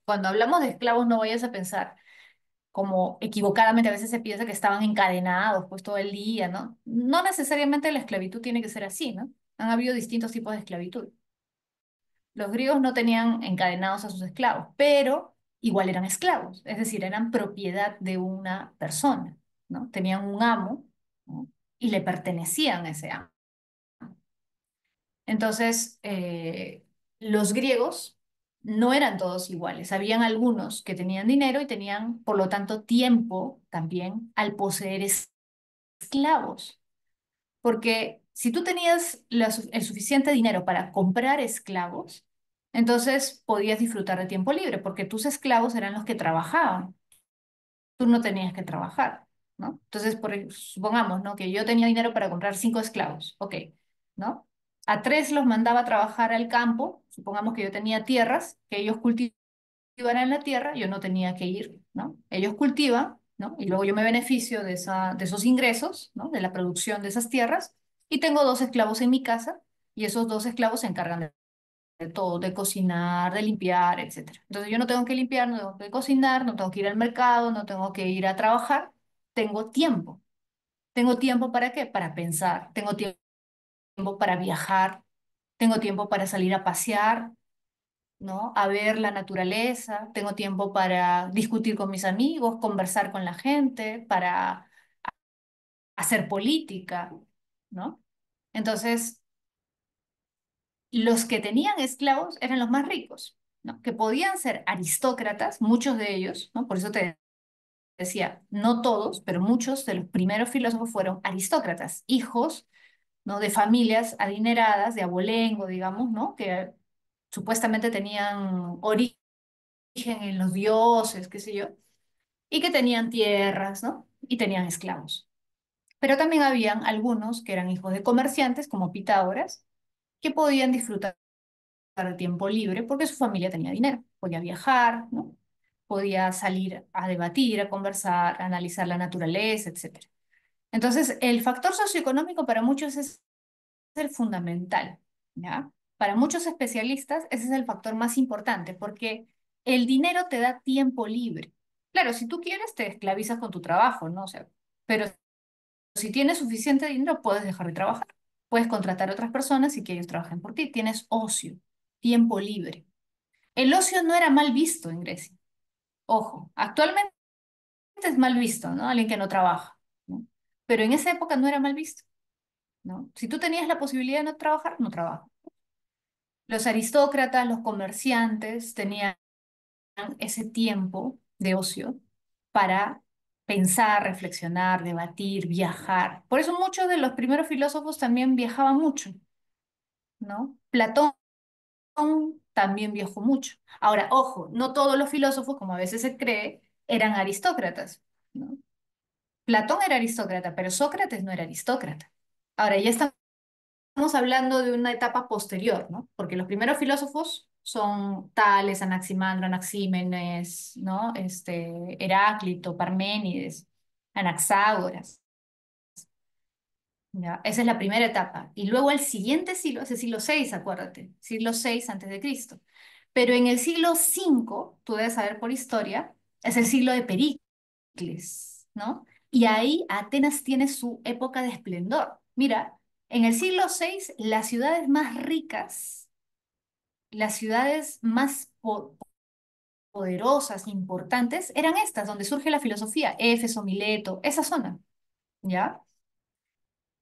Cuando hablamos de esclavos, no vayas a pensar como equivocadamente a veces se piensa que estaban encadenados pues todo el día, ¿no? No necesariamente la esclavitud tiene que ser así, ¿no? Han habido distintos tipos de esclavitud. Los griegos no tenían encadenados a sus esclavos, pero igual eran esclavos, es decir, eran propiedad de una persona, ¿no? Tenían un amo, ¿no? Y le pertenecían a ese amo. Entonces, los griegos no eran todos iguales. Habían algunos que tenían dinero y tenían, por lo tanto, tiempo también al poseer esclavos. Porque si tú tenías el suficiente dinero para comprar esclavos, entonces podías disfrutar de tiempo libre, porque tus esclavos eran los que trabajaban. Tú no tenías que trabajar, ¿no? Entonces, supongamos, ¿no? Que yo tenía dinero para comprar 5 esclavos, ok, ¿no? A 3 los mandaba a trabajar al campo, supongamos que yo tenía tierras, que ellos cultivaran la tierra, yo no tenía que ir, ¿no? Ellos cultivan, ¿no? Y luego yo me beneficio de esos ingresos, ¿no? De la producción de esas tierras, y tengo 2 esclavos en mi casa, y esos 2 esclavos se encargan de todo, de cocinar, de limpiar, etcétera. Entonces yo no tengo que limpiar, no tengo que cocinar, no tengo que ir al mercado, no tengo que ir a trabajar, tengo tiempo. ¿Tengo tiempo para qué? Para pensar, tengo tiempo para viajar, tengo tiempo para salir a pasear, ¿no? A ver la naturaleza, tengo tiempo para discutir con mis amigos, conversar con la gente, para hacer política, ¿no? Entonces, los que tenían esclavos eran los más ricos, ¿no? Que podían ser aristócratas, muchos de ellos, ¿no? Por eso te decía, no todos, pero muchos de los primeros filósofos fueron aristócratas, hijos, ¿no? De familias adineradas, de abolengo, digamos, ¿no? Que supuestamente tenían origen en los dioses, qué sé yo, y que tenían tierras, ¿no? Y tenían esclavos. Pero también habían algunos que eran hijos de comerciantes, como Pitágoras, que podían disfrutar de tiempo libre porque su familia tenía dinero, podía viajar, ¿no? Podía salir a debatir, a conversar, a analizar la naturaleza, etcétera. Entonces, el factor socioeconómico para muchos es el fundamental, ¿ya? Para muchos especialistas, ese es el factor más importante porque el dinero te da tiempo libre. Claro, si tú quieres, te esclavizas con tu trabajo, ¿no? O sea, pero si tienes suficiente dinero, puedes dejar de trabajar. Puedes contratar a otras personas y que ellos trabajen por ti. Tienes ocio, tiempo libre. El ocio no era mal visto en Grecia. Ojo, actualmente es mal visto, ¿no? Alguien que no trabaja, ¿no? Pero en esa época no era mal visto, ¿no? Si tú tenías la posibilidad de no trabajar, no trabajas. Los aristócratas, los comerciantes tenían ese tiempo de ocio para pensar, reflexionar, debatir, viajar. Por eso muchos de los primeros filósofos también viajaban mucho, ¿no? Platón también viajó mucho. Ahora, ojo, no todos los filósofos, como a veces se cree, eran aristócratas, ¿no? Platón era aristócrata, pero Sócrates no era aristócrata. Ahora, ya estamos hablando de una etapa posterior, ¿no? Porque los primeros filósofos son Tales, Anaximandro, Anaxímenes, ¿no? Heráclito, Parménides, Anaxágoras, ¿ya? Esa es la primera etapa. Y luego el siguiente siglo es el siglo VI, acuérdate, siglo VI antes de Cristo. Pero en el siglo V, tú debes saber por historia, es el siglo de Pericles, ¿no? Y ahí Atenas tiene su época de esplendor. Mira, en el siglo VI, las ciudades más ricas, las ciudades más poderosas, importantes, eran estas, donde surge la filosofía, Éfeso, Mileto, esa zona, ¿ya?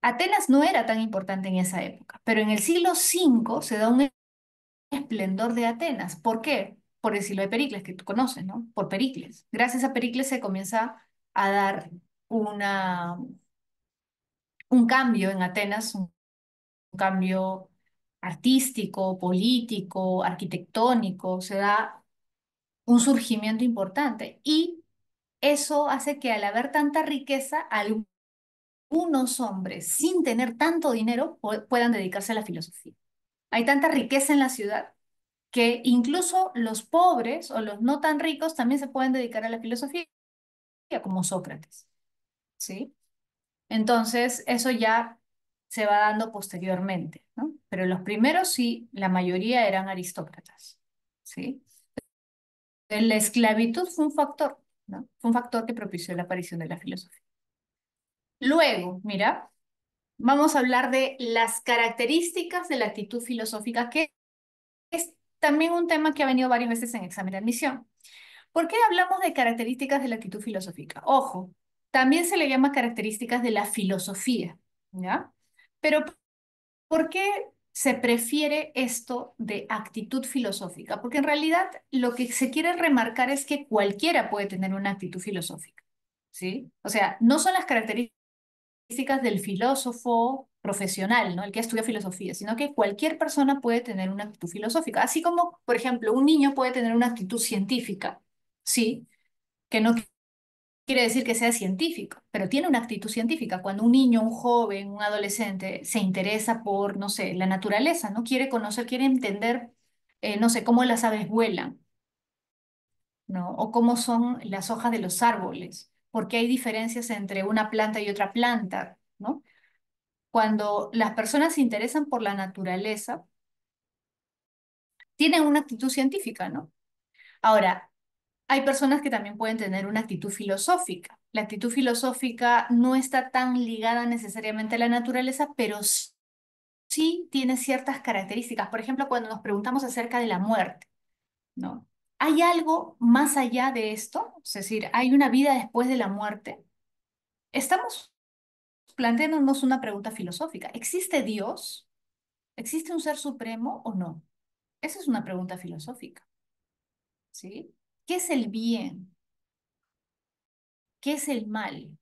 Atenas no era tan importante en esa época, pero en el siglo V se da un esplendor de Atenas. ¿Por qué? Por el siglo de Pericles, que tú conoces, ¿no? Por Pericles. Gracias a Pericles se comienza a dar una, un cambio en Atenas, un cambio artístico, político, arquitectónico, se da un surgimiento importante y eso hace que al haber tanta riqueza, algunos hombres sin tener tanto dinero puedan dedicarse a la filosofía. Hay tanta riqueza en la ciudad que incluso los pobres o los no tan ricos también se pueden dedicar a la filosofía, como Sócrates, ¿sí? Entonces, eso ya se va dando posteriormente, ¿no? Pero los primeros sí, la mayoría eran aristócratas, ¿sí? La esclavitud fue un factor, ¿no? Fue un factor que propició la aparición de la filosofía. Luego, mira, vamos a hablar de las características de la actitud filosófica, que es también un tema que ha venido varias veces en examen de admisión. ¿Por qué hablamos de características de la actitud filosófica? Ojo, también se le llama características de la filosofía, ¿ya? Pero ¿por qué se prefiere esto de actitud filosófica? Porque en realidad lo que se quiere remarcar es que cualquiera puede tener una actitud filosófica, ¿sí? O sea, no son las características del filósofo profesional, ¿no? El que estudia filosofía, sino que cualquier persona puede tener una actitud filosófica, así como, por ejemplo, un niño puede tener una actitud científica, ¿sí? Que no quiere decir que sea científico, pero tiene una actitud científica. Cuando un niño, un joven, un adolescente se interesa por, no sé, la naturaleza, ¿no? Quiere conocer, quiere entender, no sé, cómo las aves vuelan, ¿no? O cómo son las hojas de los árboles, por qué hay diferencias entre una planta y otra planta, ¿no? Cuando las personas se interesan por la naturaleza, tienen una actitud científica, ¿no? Ahora, hay personas que también pueden tener una actitud filosófica. La actitud filosófica no está tan ligada necesariamente a la naturaleza, pero sí tiene ciertas características. Por ejemplo, cuando nos preguntamos acerca de la muerte, ¿no? ¿Hay algo más allá de esto? Es decir, ¿hay una vida después de la muerte? Estamos planteándonos una pregunta filosófica. ¿Existe Dios? ¿Existe un ser supremo o no? Esa es una pregunta filosófica, ¿sí? ¿Qué es el bien? ¿Qué es el mal?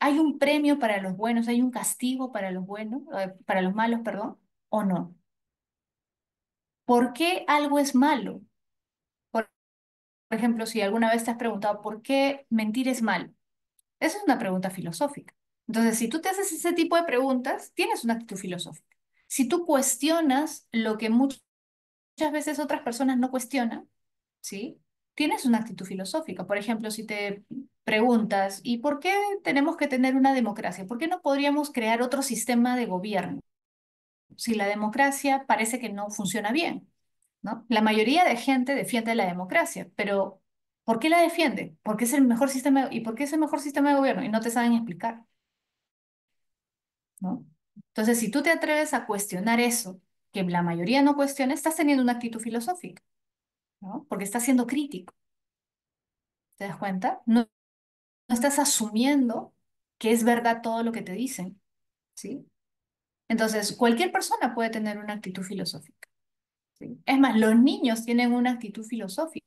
¿Hay un premio para los buenos? ¿Hay un castigo para los buenos, para los malos, perdón? ¿O no? ¿Por qué algo es malo? Por ejemplo, si alguna vez te has preguntado por qué mentir es malo, esa es una pregunta filosófica. Entonces, si tú te haces ese tipo de preguntas, tienes una actitud filosófica. Si tú cuestionas lo que muchas veces otras personas no cuestionan, ¿sí? Tienes una actitud filosófica. Por ejemplo, si te preguntas, ¿y por qué tenemos que tener una democracia? ¿Por qué no podríamos crear otro sistema de gobierno si la democracia parece que no funciona bien, ¿no? La mayoría de gente defiende la democracia, pero ¿por qué la defiende? Porque es el mejor sistema, ¿y por qué es el mejor sistema de gobierno? Y no te saben explicar, ¿no? Entonces, si tú te atreves a cuestionar eso, que la mayoría no cuestiona, estás teniendo una actitud filosófica, ¿no? Porque estás siendo crítico, ¿te das cuenta? No estás asumiendo que es verdad todo lo que te dicen, ¿sí? Entonces, cualquier persona puede tener una actitud filosófica, ¿sí? Es más, los niños tienen una actitud filosófica.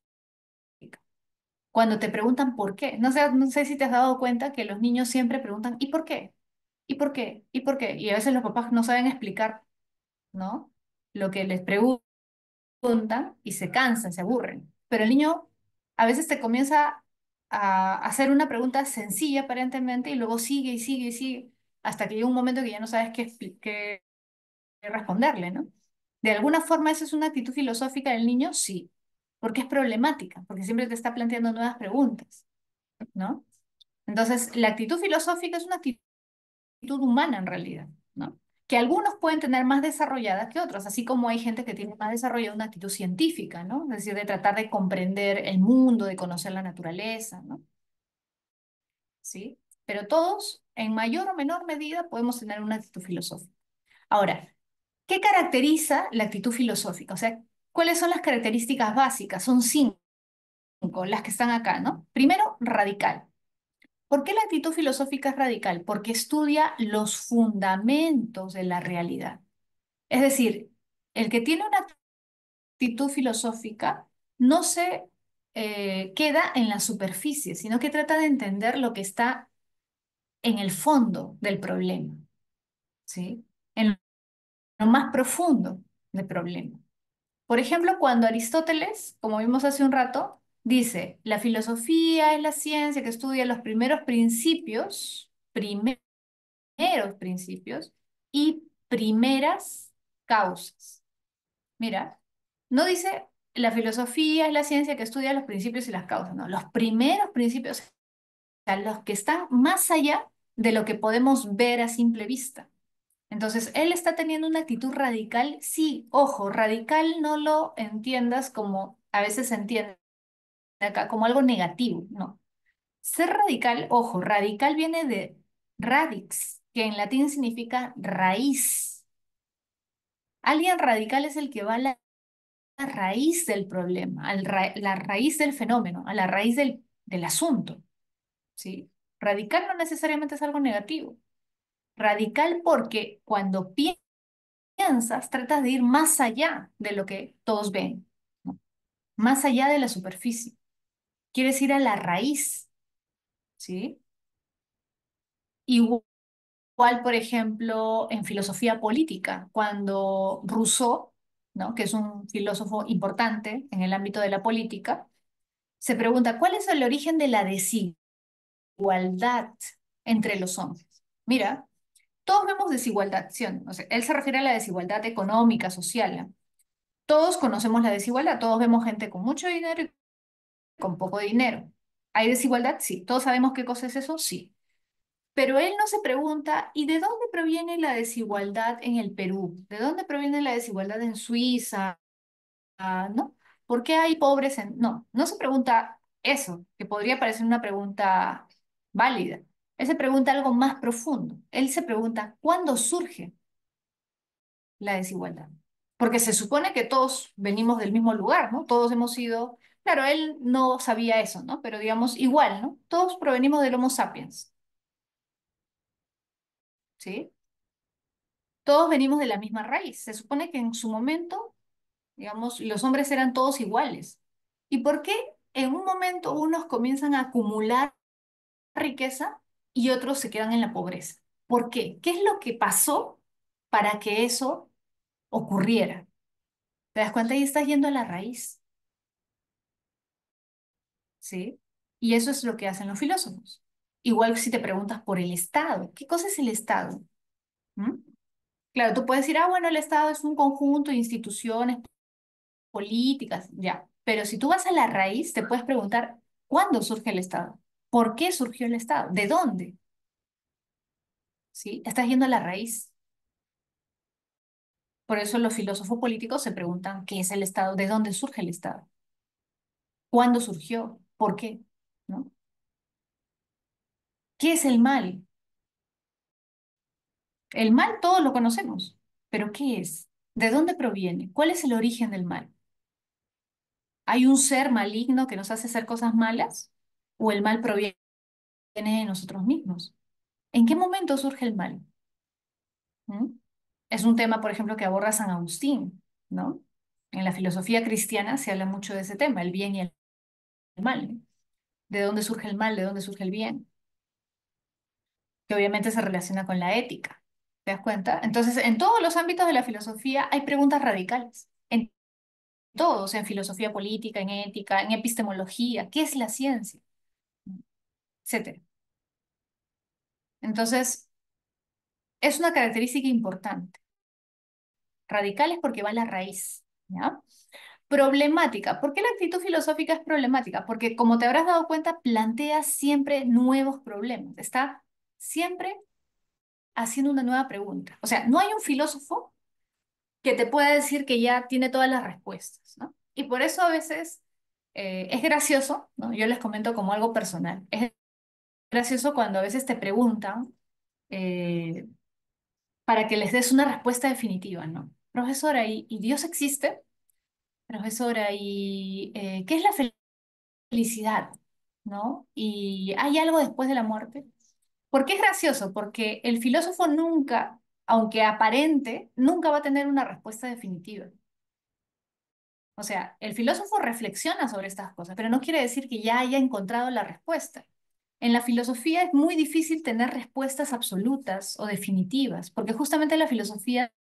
Cuando te preguntan por qué, no sé si te has dado cuenta que los niños siempre preguntan ¿y por qué? ¿Y por qué? ¿Y por qué? Y a veces los papás no saben explicar, ¿no? Lo que les preguntan y se cansan, se aburren. Pero el niño a veces te comienza a hacer una pregunta sencilla aparentemente y luego sigue y sigue y sigue hasta que llega un momento que ya no sabes qué responderle, ¿no? De alguna forma, ¿eso es una actitud filosófica del niño? Sí, porque es problemática, porque siempre te está planteando nuevas preguntas, ¿no? Entonces, la actitud filosófica es una actitud humana en realidad, ¿no? Que algunos pueden tener más desarrollada que otros, así como hay gente que tiene más desarrollada una actitud científica, ¿no? Es decir, de tratar de comprender el mundo, de conocer la naturaleza, ¿no? ¿Sí? Pero todos, en mayor o menor medida, podemos tener una actitud filosófica. Ahora, ¿qué caracteriza la actitud filosófica? O sea, ¿cuáles son las características básicas? Son cinco las que están acá, ¿no? Primero, radical. ¿Por qué la actitud filosófica es radical? Porque estudia los fundamentos de la realidad. Es decir, el que tiene una actitud filosófica no se queda en la superficie, sino que trata de entender lo que está en el fondo del problema, ¿sí? En lo más profundo del problema. Por ejemplo, cuando Aristóteles, como vimos hace un rato, dice, la filosofía es la ciencia que estudia los primeros principios y primeras causas. Mira, no dice la filosofía es la ciencia que estudia los principios y las causas, no, los primeros principios, o sea, los que están más allá de lo que podemos ver a simple vista. Entonces, él está teniendo una actitud radical, sí, ojo, radical no lo entiendas como a veces se entiende, acá como algo negativo, no. Ser radical, ojo, radical viene de radix, que en latín significa raíz. Alguien radical es el que va a la raíz del problema, la raíz del fenómeno, a la raíz del asunto, ¿sí? Radical no necesariamente es algo negativo. Radical porque cuando piensas, tratas de ir más allá de lo que todos ven, ¿no? Más allá de la superficie. Quieres ir a la raíz, ¿sí? Igual, por ejemplo, en filosofía política, cuando Rousseau, ¿no? Que es un filósofo importante en el ámbito de la política, se pregunta, ¿cuál es el origen de la desigualdad entre los hombres? Mira, todos vemos desigualdad, ¿sí o no? O sea, él se refiere a la desigualdad económica, social, ¿no? Todos conocemos la desigualdad, todos vemos gente con mucho dinero y con poco dinero. ¿Hay desigualdad? Sí. ¿Todos sabemos qué cosa es eso? Sí. Pero él no se pregunta, ¿y de dónde proviene la desigualdad en el Perú? ¿De dónde proviene la desigualdad en Suiza? ¿No? ¿Por qué hay pobres en...? No, no se pregunta eso, que podría parecer una pregunta válida. Él se pregunta algo más profundo. Él se pregunta, ¿cuándo surge la desigualdad? Porque se supone que todos venimos del mismo lugar, ¿no? Todos hemos sido... Claro, él no sabía eso, ¿no? Pero digamos, igual, ¿no? Todos provenimos del Homo sapiens, ¿sí? Todos venimos de la misma raíz. Se supone que en su momento, digamos, los hombres eran todos iguales. ¿Y por qué en un momento unos comienzan a acumular riqueza y otros se quedan en la pobreza? ¿Por qué? ¿Qué es lo que pasó para que eso ocurriera? ¿Te das cuenta? Ahí estás yendo a la raíz, ¿sí? Y eso es lo que hacen los filósofos. Igual si te preguntas por el Estado, ¿qué cosa es el Estado? ¿Mm? Claro, tú puedes decir, ah, bueno, el Estado es un conjunto de instituciones políticas, ya. Pero si tú vas a la raíz, te puedes preguntar, ¿cuándo surge el Estado? ¿Por qué surgió el Estado? ¿De dónde? ¿Sí? Estás yendo a la raíz. Por eso los filósofos políticos se preguntan, ¿qué es el Estado? ¿De dónde surge el Estado? ¿Cuándo surgió? ¿Por qué? ¿No? ¿Qué es el mal? El mal todos lo conocemos, pero ¿qué es? ¿De dónde proviene? ¿Cuál es el origen del mal? ¿Hay un ser maligno que nos hace hacer cosas malas? ¿O el mal proviene de nosotros mismos? ¿En qué momento surge el mal? ¿Mm? Es un tema, por ejemplo, que aborda San Agustín, ¿no? En la filosofía cristiana se habla mucho de ese tema, el bien y el mal, ¿no? ¿De dónde surge el mal? ¿De dónde surge el bien? Que obviamente se relaciona con la ética. ¿Te das cuenta? Entonces, en todos los ámbitos de la filosofía hay preguntas radicales. En todos, en filosofía política, en ética, en epistemología, ¿qué es la ciencia? Etcétera. Entonces, es una característica importante. Radical es porque va a la raíz, ¿ya? Problemática. ¿Por qué la actitud filosófica es problemática? Porque, como te habrás dado cuenta, plantea siempre nuevos problemas. Está siempre haciendo una nueva pregunta. O sea, no hay un filósofo que te pueda decir que ya tiene todas las respuestas, ¿no? Y por eso a veces es gracioso, ¿no? Yo les comento como algo personal. Es gracioso cuando a veces te preguntan eh, para que les des una respuesta definitiva, ¿no? Profesora, ¿y Dios existe? Profesora, ¿y qué es la felicidad? ¿No? ¿Y hay algo después de la muerte? ¿Por qué es gracioso? Porque el filósofo nunca, aunque aparente, nunca va a tener una respuesta definitiva. O sea, el filósofo reflexiona sobre estas cosas, pero no quiere decir que ya haya encontrado la respuesta. En la filosofía es muy difícil tener respuestas absolutas o definitivas, porque justamente la filosofía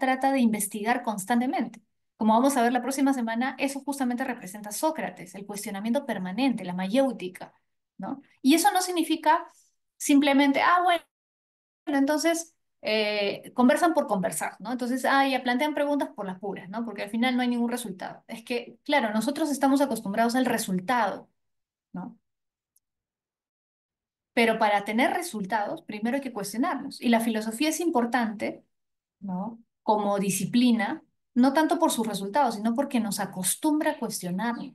trata de investigar constantemente. Como vamos a ver la próxima semana, eso justamente representa Sócrates, el cuestionamiento permanente, la mayéutica, ¿no? Y eso no significa simplemente, ah, bueno, entonces conversan por conversar, ¿no? Entonces, ah, ya plantean preguntas por las puras, ¿no? Porque al final no hay ningún resultado. Es que, claro, nosotros estamos acostumbrados al resultado, ¿no? Pero para tener resultados, primero hay que cuestionarnos. Y la filosofía es importante, ¿no? Como disciplina, no tanto por sus resultados, sino porque nos acostumbra a cuestionarnos.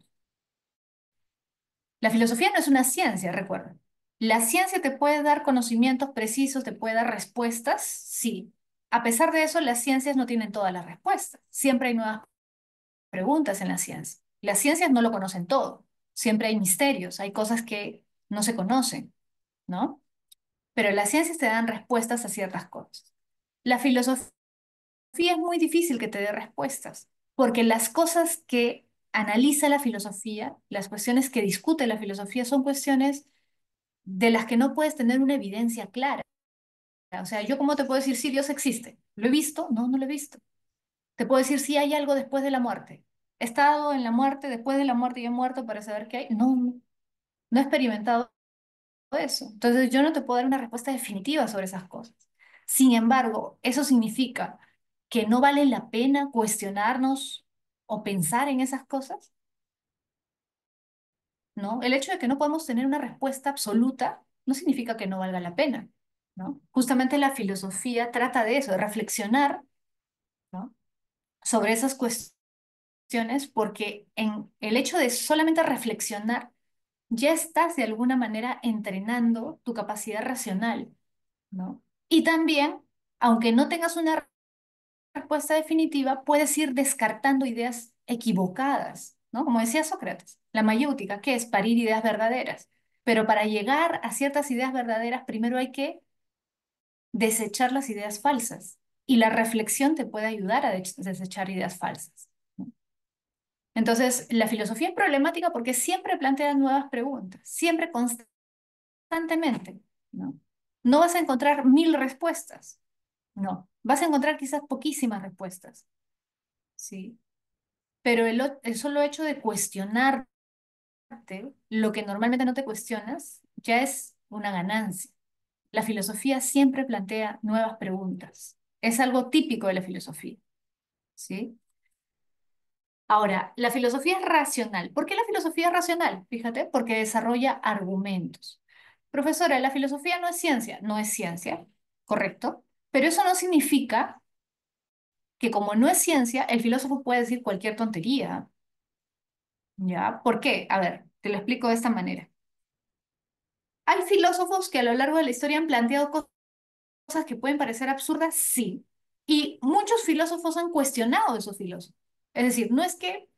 La filosofía no es una ciencia, recuerda. La ciencia te puede dar conocimientos precisos, te puede dar respuestas, sí. A pesar de eso, las ciencias no tienen todas las respuestas. Siempre hay nuevas preguntas en la ciencia. Las ciencias no lo conocen todo. Siempre hay misterios, hay cosas que no se conocen, ¿no? Pero las ciencias te dan respuestas a ciertas cosas. La filosofía es muy difícil que te dé respuestas, porque las cosas que analiza la filosofía, las cuestiones que discute la filosofía son cuestiones de las que no puedes tener una evidencia clara. O sea, yo cómo te puedo decir si Dios existe. ¿Lo he visto? No, no lo he visto. Te puedo decir si hay algo después de la muerte. ¿He estado en la muerte, después de la muerte y he muerto para saber qué hay? No, no, no he experimentado eso. Entonces yo no te puedo dar una respuesta definitiva sobre esas cosas. Sin embargo, eso significa que no vale la pena cuestionarnos o pensar en esas cosas, ¿no? El hecho de que no podamos tener una respuesta absoluta no significa que no valga la pena, ¿no? Justamente la filosofía trata de eso, de reflexionar, ¿no? Sobre esas cuestiones, porque en el hecho de solamente reflexionar, ya estás de alguna manera entrenando tu capacidad racional, ¿no? Y también, aunque no tengas una respuesta definitiva, puedes ir descartando ideas equivocadas, ¿no? Como decía Sócrates, la mayéutica, que es parir ideas verdaderas. Pero para llegar a ciertas ideas verdaderas, primero hay que desechar las ideas falsas. Y la reflexión te puede ayudar a desechar ideas falsas, ¿no? Entonces, la filosofía es problemática porque siempre plantea nuevas preguntas, siempre constantemente, ¿no? No vas a encontrar 1000 respuestas, no. Vas a encontrar quizás poquísimas respuestas, ¿sí? Pero el solo hecho de cuestionarte lo que normalmente no te cuestionas ya es una ganancia. La filosofía siempre plantea nuevas preguntas. Es algo típico de la filosofía, ¿sí? Ahora, la filosofía es racional. ¿Por qué la filosofía es racional? Fíjate, porque desarrolla argumentos. Profesora, la filosofía no es ciencia. No es ciencia, correcto. Pero eso no significa que como no es ciencia, el filósofo puede decir cualquier tontería. ¿Ya? ¿Por qué? A ver, te lo explico de esta manera. ¿Hay filósofos que a lo largo de la historia han planteado cosas que pueden parecer absurdas? Sí. Y muchos filósofos han cuestionado a esos filósofos. Es decir, no es que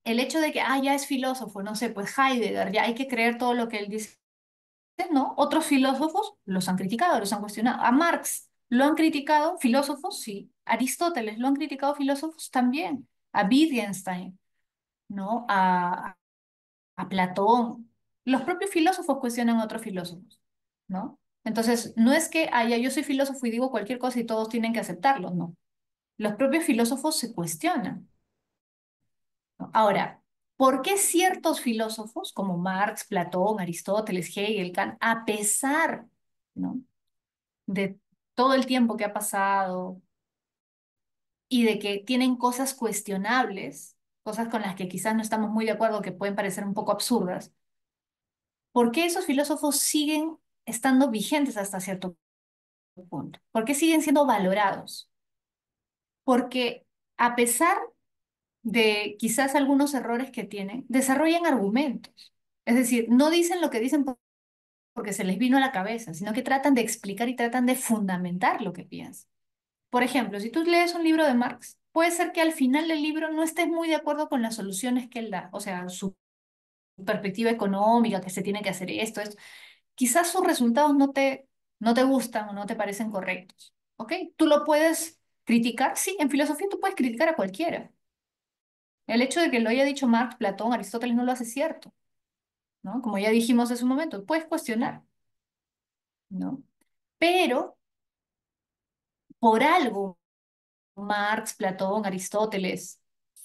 el hecho de que, ya es filósofo, no sé, pues Heidegger, ya hay que creer todo lo que él dice, ¿no? Otros filósofos los han criticado, los han cuestionado. A Marx lo han criticado filósofos, sí. Aristóteles lo han criticado filósofos también. A Wittgenstein, ¿no? A Platón. Los propios filósofos cuestionan a otros filósofos, ¿no? Entonces, no es que, ya yo soy filósofo y digo cualquier cosa y todos tienen que aceptarlo, no. Los propios filósofos se cuestionan, ¿no? Ahora, ¿por qué ciertos filósofos como Marx, Platón, Aristóteles, Hegel, Kant, a pesar, ¿no? de todo el tiempo que ha pasado y de que tienen cosas cuestionables, cosas con las que quizás no estamos muy de acuerdo, que pueden parecer un poco absurdas, ¿por qué esos filósofos siguen estando vigentes hasta cierto punto? ¿Por qué siguen siendo valorados? Porque a pesar de quizás algunos errores que tienen, desarrollan argumentos. Es decir, no dicen lo que dicen porque se les vino a la cabeza, sino que tratan de explicar y tratan de fundamentar lo que piensan. Por ejemplo, si tú lees un libro de Marx, puede ser que al final del libro no estés muy de acuerdo con las soluciones que él da, o sea, su perspectiva económica, que se tiene que hacer esto. Quizás sus resultados no te gustan o no te parecen correctos, ¿ok? Tú lo puedes criticar, sí, en filosofía tú puedes criticar a cualquiera. El hecho de que lo haya dicho Marx, Platón, Aristóteles no lo hace cierto, ¿no? Como ya dijimos hace un momento, puedes cuestionar, ¿no? Pero por algo Marx, Platón, Aristóteles,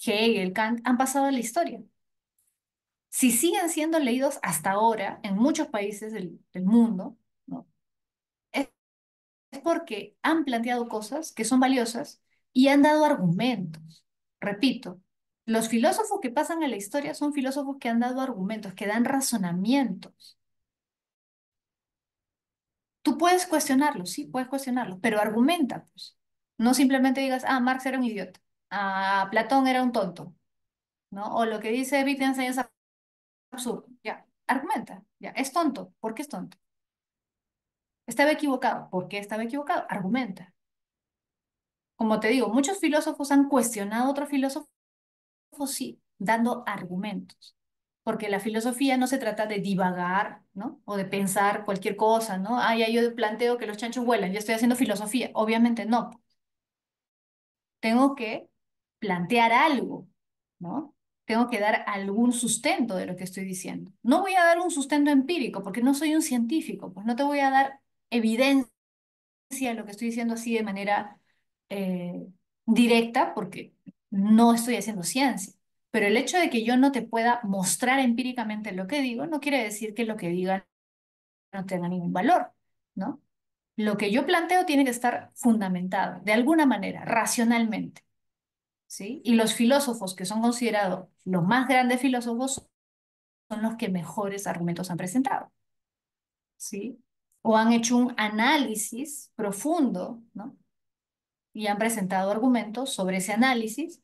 Hegel, Kant han pasado a la historia. Si siguen siendo leídos hasta ahora en muchos países del mundo, ¿no? Es porque han planteado cosas que son valiosas y han dado argumentos. Repito, los filósofos que pasan a la historia son filósofos que han dado argumentos, que dan razonamientos. Tú puedes cuestionarlos, sí, puedes cuestionarlos, pero argumenta, pues. No simplemente digas, Marx era un idiota, Platón era un tonto, ¿no? O lo que dice Wittgenstein es absurdo, ya. Argumenta. Ya, es tonto. ¿Por qué es tonto? Estaba equivocado. ¿Por qué estaba equivocado? Argumenta. Como te digo, muchos filósofos han cuestionado a otros filósofos, sí, dando argumentos. Porque la filosofía no se trata de divagar, ¿no? O de pensar cualquier cosa, ¿no? Ah, ya yo planteo que los chanchos vuelan, ya estoy haciendo filosofía. Obviamente no. Tengo que plantear algo, ¿no? Tengo que dar algún sustento de lo que estoy diciendo. No voy a dar un sustento empírico porque no soy un científico, pues no te voy a dar evidencia de lo que estoy diciendo así de manera eh, directa porque no estoy haciendo ciencia. Pero el hecho de que yo no te pueda mostrar empíricamente lo que digo no quiere decir que lo que diga no tenga ningún valor, ¿no? Lo que yo planteo tiene que estar fundamentado de alguna manera, racionalmente. ¿Sí? Y los filósofos que son considerados los más grandes filósofos son los que mejores argumentos han presentado, ¿sí? O han hecho un análisis profundo, ¿no? Y han presentado argumentos sobre ese análisis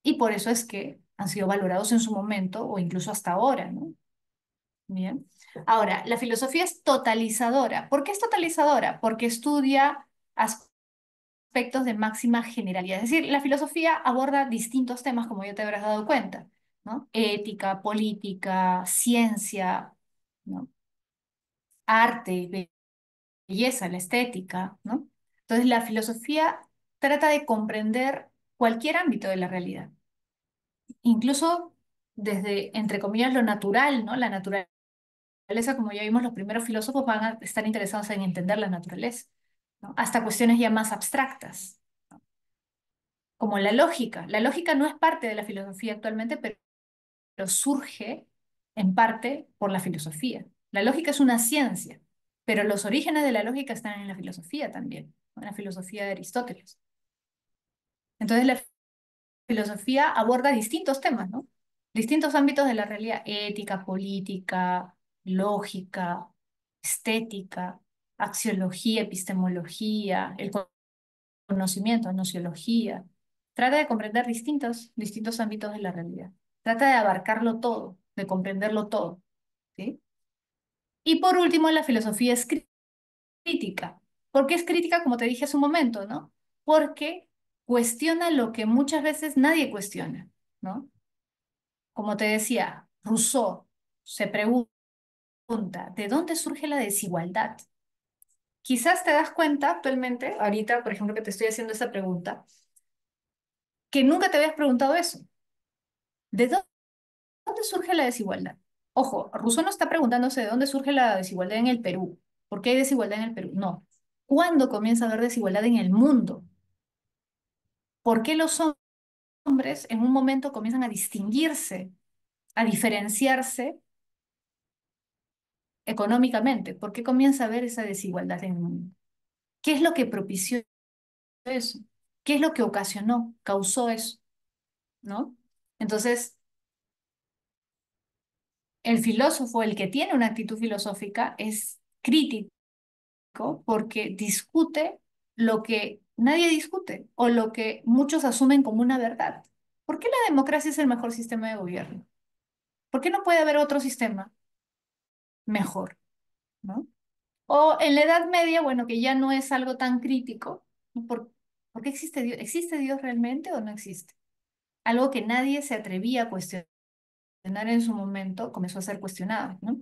y por eso es que han sido valorados en su momento o incluso hasta ahora, ¿no? Bien. Ahora, la filosofía es totalizadora. ¿Por qué es totalizadora? Porque estudia aspectos de máxima generalidad. Es decir, la filosofía aborda distintos temas, como ya te habrás dado cuenta, ¿no? Ética, política, ciencia, ¿no? Arte, belleza, la estética, ¿no? Entonces, la filosofía trata de comprender cualquier ámbito de la realidad, incluso desde, entre comillas, lo natural, ¿no? La naturaleza, como ya vimos, los primeros filósofos van a estar interesados en entender la naturaleza, ¿no? Hasta cuestiones ya más abstractas, como la lógica. La lógica no es parte de la filosofía actualmente, pero surge en parte por la filosofía. La lógica es una ciencia, pero los orígenes de la lógica están en la filosofía también, ¿no? En la filosofía de Aristóteles. Entonces la filosofía aborda distintos temas, ¿no? Distintos ámbitos de la realidad: ética, política, lógica, estética, axiología, epistemología, el conocimiento, nociología. Trata de comprender distintos ámbitos de la realidad. Trata de abarcarlo todo, de comprenderlo todo, ¿sí? Y por último, la filosofía es crítica. ¿Por qué es crítica? Como te dije hace un momento, ¿no? Porque cuestiona lo que muchas veces nadie cuestiona, ¿no? Como te decía, Rousseau se pregunta, ¿de dónde surge la desigualdad? Quizás te das cuenta actualmente, ahorita, por ejemplo, que te estoy haciendo esa pregunta, que nunca te habías preguntado eso. ¿De dónde surge la desigualdad? Ojo, Rousseau no está preguntándose de dónde surge la desigualdad en el Perú. ¿Por qué hay desigualdad en el Perú? No. ¿Cuándo comienza a haber desigualdad en el mundo? ¿Por qué los hombres en un momento comienzan a distinguirse, a diferenciarse económicamente? ¿Por qué comienza a haber esa desigualdad en el mundo? ¿Qué es lo que propició eso? ¿Qué es lo que ocasionó, causó eso? ¿No? Entonces, el filósofo, el que tiene una actitud filosófica, es crítico porque discute lo que nadie discute o lo que muchos asumen como una verdad. ¿Por qué la democracia es el mejor sistema de gobierno? ¿Por qué no puede haber otro sistema mejor, ¿no? O en la Edad Media, bueno, que ya no es algo tan crítico, ¿no? ¿Por qué existe Dios? ¿Existe Dios realmente o no existe? Algo que nadie se atrevía a cuestionar en su momento comenzó a ser cuestionado, ¿no?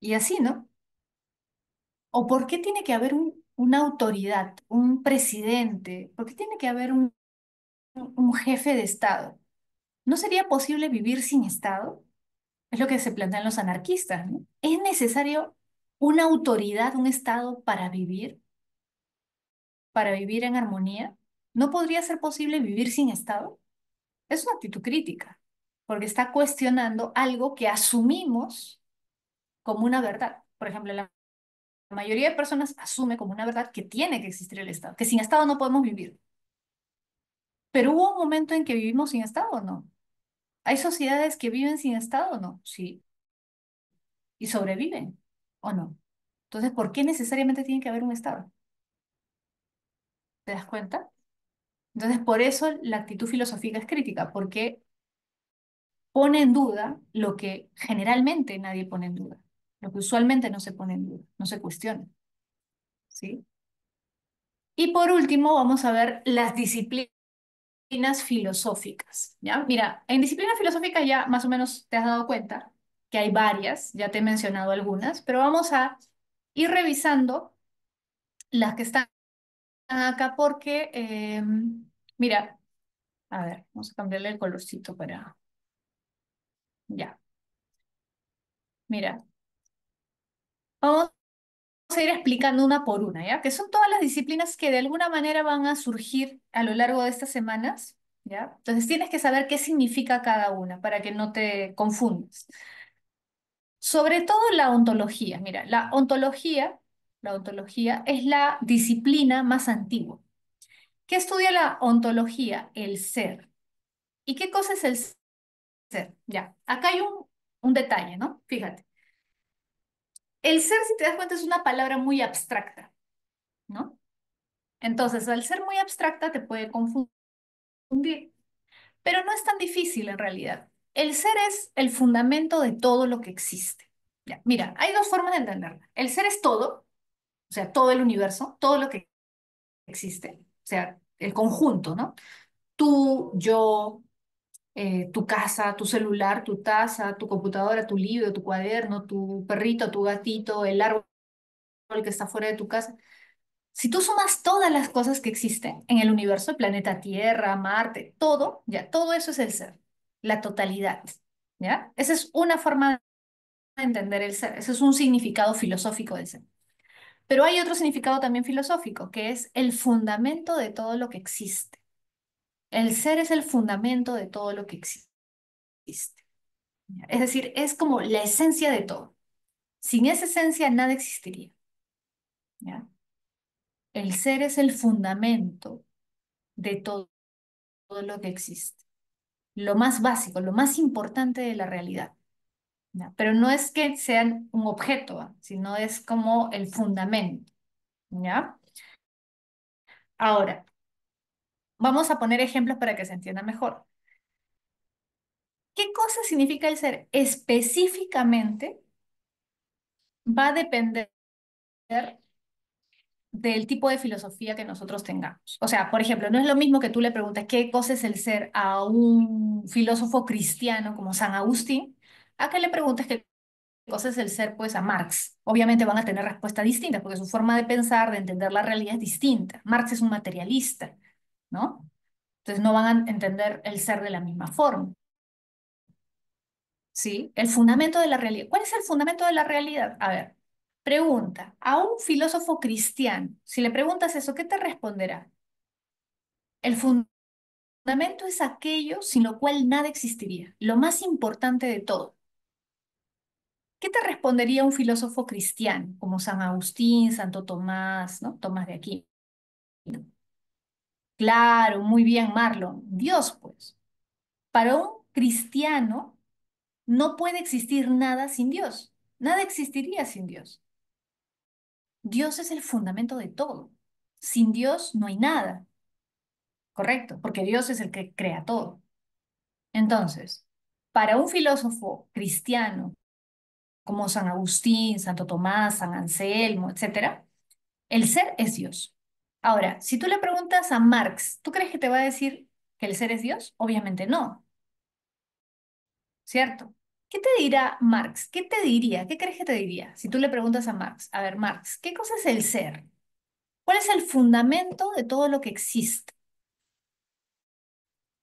Y así, ¿no? ¿O por qué tiene que haber una autoridad, un presidente? ¿Por qué tiene que haber un jefe de Estado? ¿No sería posible vivir sin Estado? Es lo que se plantean los anarquistas, ¿no? ¿Es necesario una autoridad, un Estado para vivir en armonía? ¿No podría ser posible vivir sin Estado? Es una actitud crítica, porque está cuestionando algo que asumimos como una verdad. Por ejemplo, la mayoría de personas asume como una verdad que tiene que existir el Estado, que sin Estado no podemos vivir. Pero hubo un momento en que vivimos sin Estado, ¿o no? ¿Hay sociedades que viven sin Estado o no? Sí. ¿Y sobreviven o no? Entonces, ¿por qué necesariamente tiene que haber un Estado? ¿Te das cuenta? Entonces, por eso la actitud filosófica es crítica, porque pone en duda lo que generalmente nadie pone en duda, lo que usualmente no se pone en duda, no se cuestiona, ¿sí? Y por último, vamos a ver las disciplinas filosóficas, ¿ya? Mira, en disciplinas filosóficas ya más o menos te has dado cuenta que hay varias, ya te he mencionado algunas, pero vamos a ir revisando las que están acá porque, mira, a ver, vamos a cambiarle el colorcito para, ya, mira, vamos a ir explicando una por una, ¿ya? Que son todas las disciplinas que de alguna manera van a surgir a lo largo de estas semanas, ¿ya? Entonces tienes que saber qué significa cada una para que no te confundas. Sobre todo la ontología. Mira, la ontología es la disciplina más antigua. ¿Qué estudia la ontología? El ser. ¿Y qué cosa es el ser? Ya, acá hay un detalle, ¿no? Fíjate. El ser, si te das cuenta, es una palabra muy abstracta, ¿no? Entonces, al ser muy abstracta te puede confundir, pero no es tan difícil en realidad. El ser es el fundamento de todo lo que existe. Ya, mira, hay dos formas de entenderla. El ser es todo, o sea, todo el universo, todo lo que existe, o sea, el conjunto, ¿no? Tú, yo, tu casa, tu celular, tu taza, tu computadora, tu libro, tu cuaderno, tu perrito, tu gatito, el árbol que está fuera de tu casa. Si tú sumas todas las cosas que existen en el universo, el planeta Tierra, Marte, todo, ya, todo eso es el ser, la totalidad, ¿ya? Esa es una forma de entender el ser, ese es un significado filosófico del ser. Pero hay otro significado también filosófico, que es el fundamento de todo lo que existe. El ser es el fundamento de todo lo que existe. ¿Ya? Es decir, es como la esencia de todo. Sin esa esencia nada existiría. ¿Ya? El ser es el fundamento de todo lo que existe. Lo más básico, lo más importante de la realidad. ¿Ya? Pero no es que sean un objeto, ¿ah? Sino es como el fundamento. ¿Ya? Ahora, vamos a poner ejemplos para que se entienda mejor. ¿Qué cosa significa el ser? Específicamente va a depender del tipo de filosofía que nosotros tengamos. O sea, por ejemplo, no es lo mismo que tú le preguntas qué cosa es el ser a un filósofo cristiano como San Agustín, a que le preguntes qué cosa es el ser, pues a Marx. Obviamente van a tener respuestas distintas porque su forma de pensar, de entender la realidad es distinta. Marx es un materialista, ¿no? Entonces no van a entender el ser de la misma forma. ¿Sí? El fundamento de la realidad. ¿Cuál es el fundamento de la realidad? A ver, pregunta a un filósofo cristiano, si le preguntas eso, ¿qué te responderá? El fundamento es aquello sin lo cual nada existiría, lo más importante de todo. ¿Qué te respondería un filósofo cristiano, como San Agustín, Santo Tomás, ¿no? Tomás de Aquino? Claro, muy bien, Marlon. Dios, pues. Para un cristiano no puede existir nada sin Dios. Nada existiría sin Dios. Dios es el fundamento de todo. Sin Dios no hay nada, ¿correcto? Porque Dios es el que crea todo. Entonces, para un filósofo cristiano como San Agustín, Santo Tomás, San Anselmo, etcétera, el ser es Dios. Ahora, si tú le preguntas a Marx, ¿tú crees que te va a decir que el ser es Dios? Obviamente no, ¿cierto? ¿Qué te dirá Marx? ¿Qué te diría? ¿Qué crees que te diría? Si tú le preguntas a Marx, a ver, Marx, ¿qué cosa es el ser? ¿Cuál es el fundamento de todo lo que existe?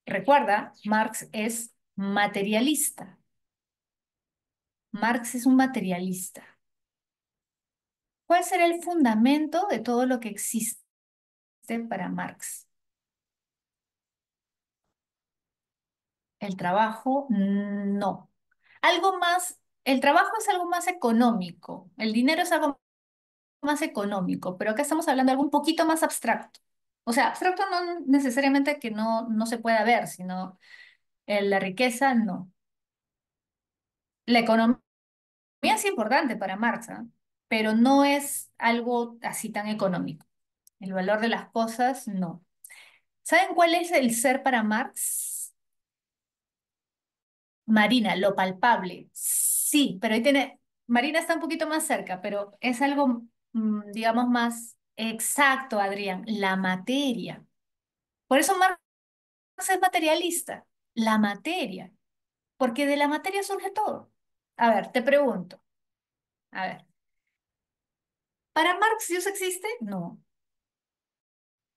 Recuerda, Marx es materialista. Marx es un materialista. ¿Cuál será el fundamento de todo lo que existe para Marx? El trabajo, no. Algo más, el trabajo es algo más económico, el dinero es algo más económico, pero acá estamos hablando de algo un poquito más abstracto. O sea, abstracto no necesariamente que no se pueda ver, sino la riqueza, no. La economía es importante para Marx, ¿ah? Pero no es algo así tan económico. El valor de las cosas, no. ¿Saben cuál es el ser para Marx? Marina, lo palpable, sí, pero ahí tiene, Marina está un poquito más cerca, pero es algo, digamos, más exacto, Adrián, la materia. Por eso Marx es materialista, la materia, porque de la materia surge todo. A ver, te pregunto, a ver, ¿para Marx Dios existe? No,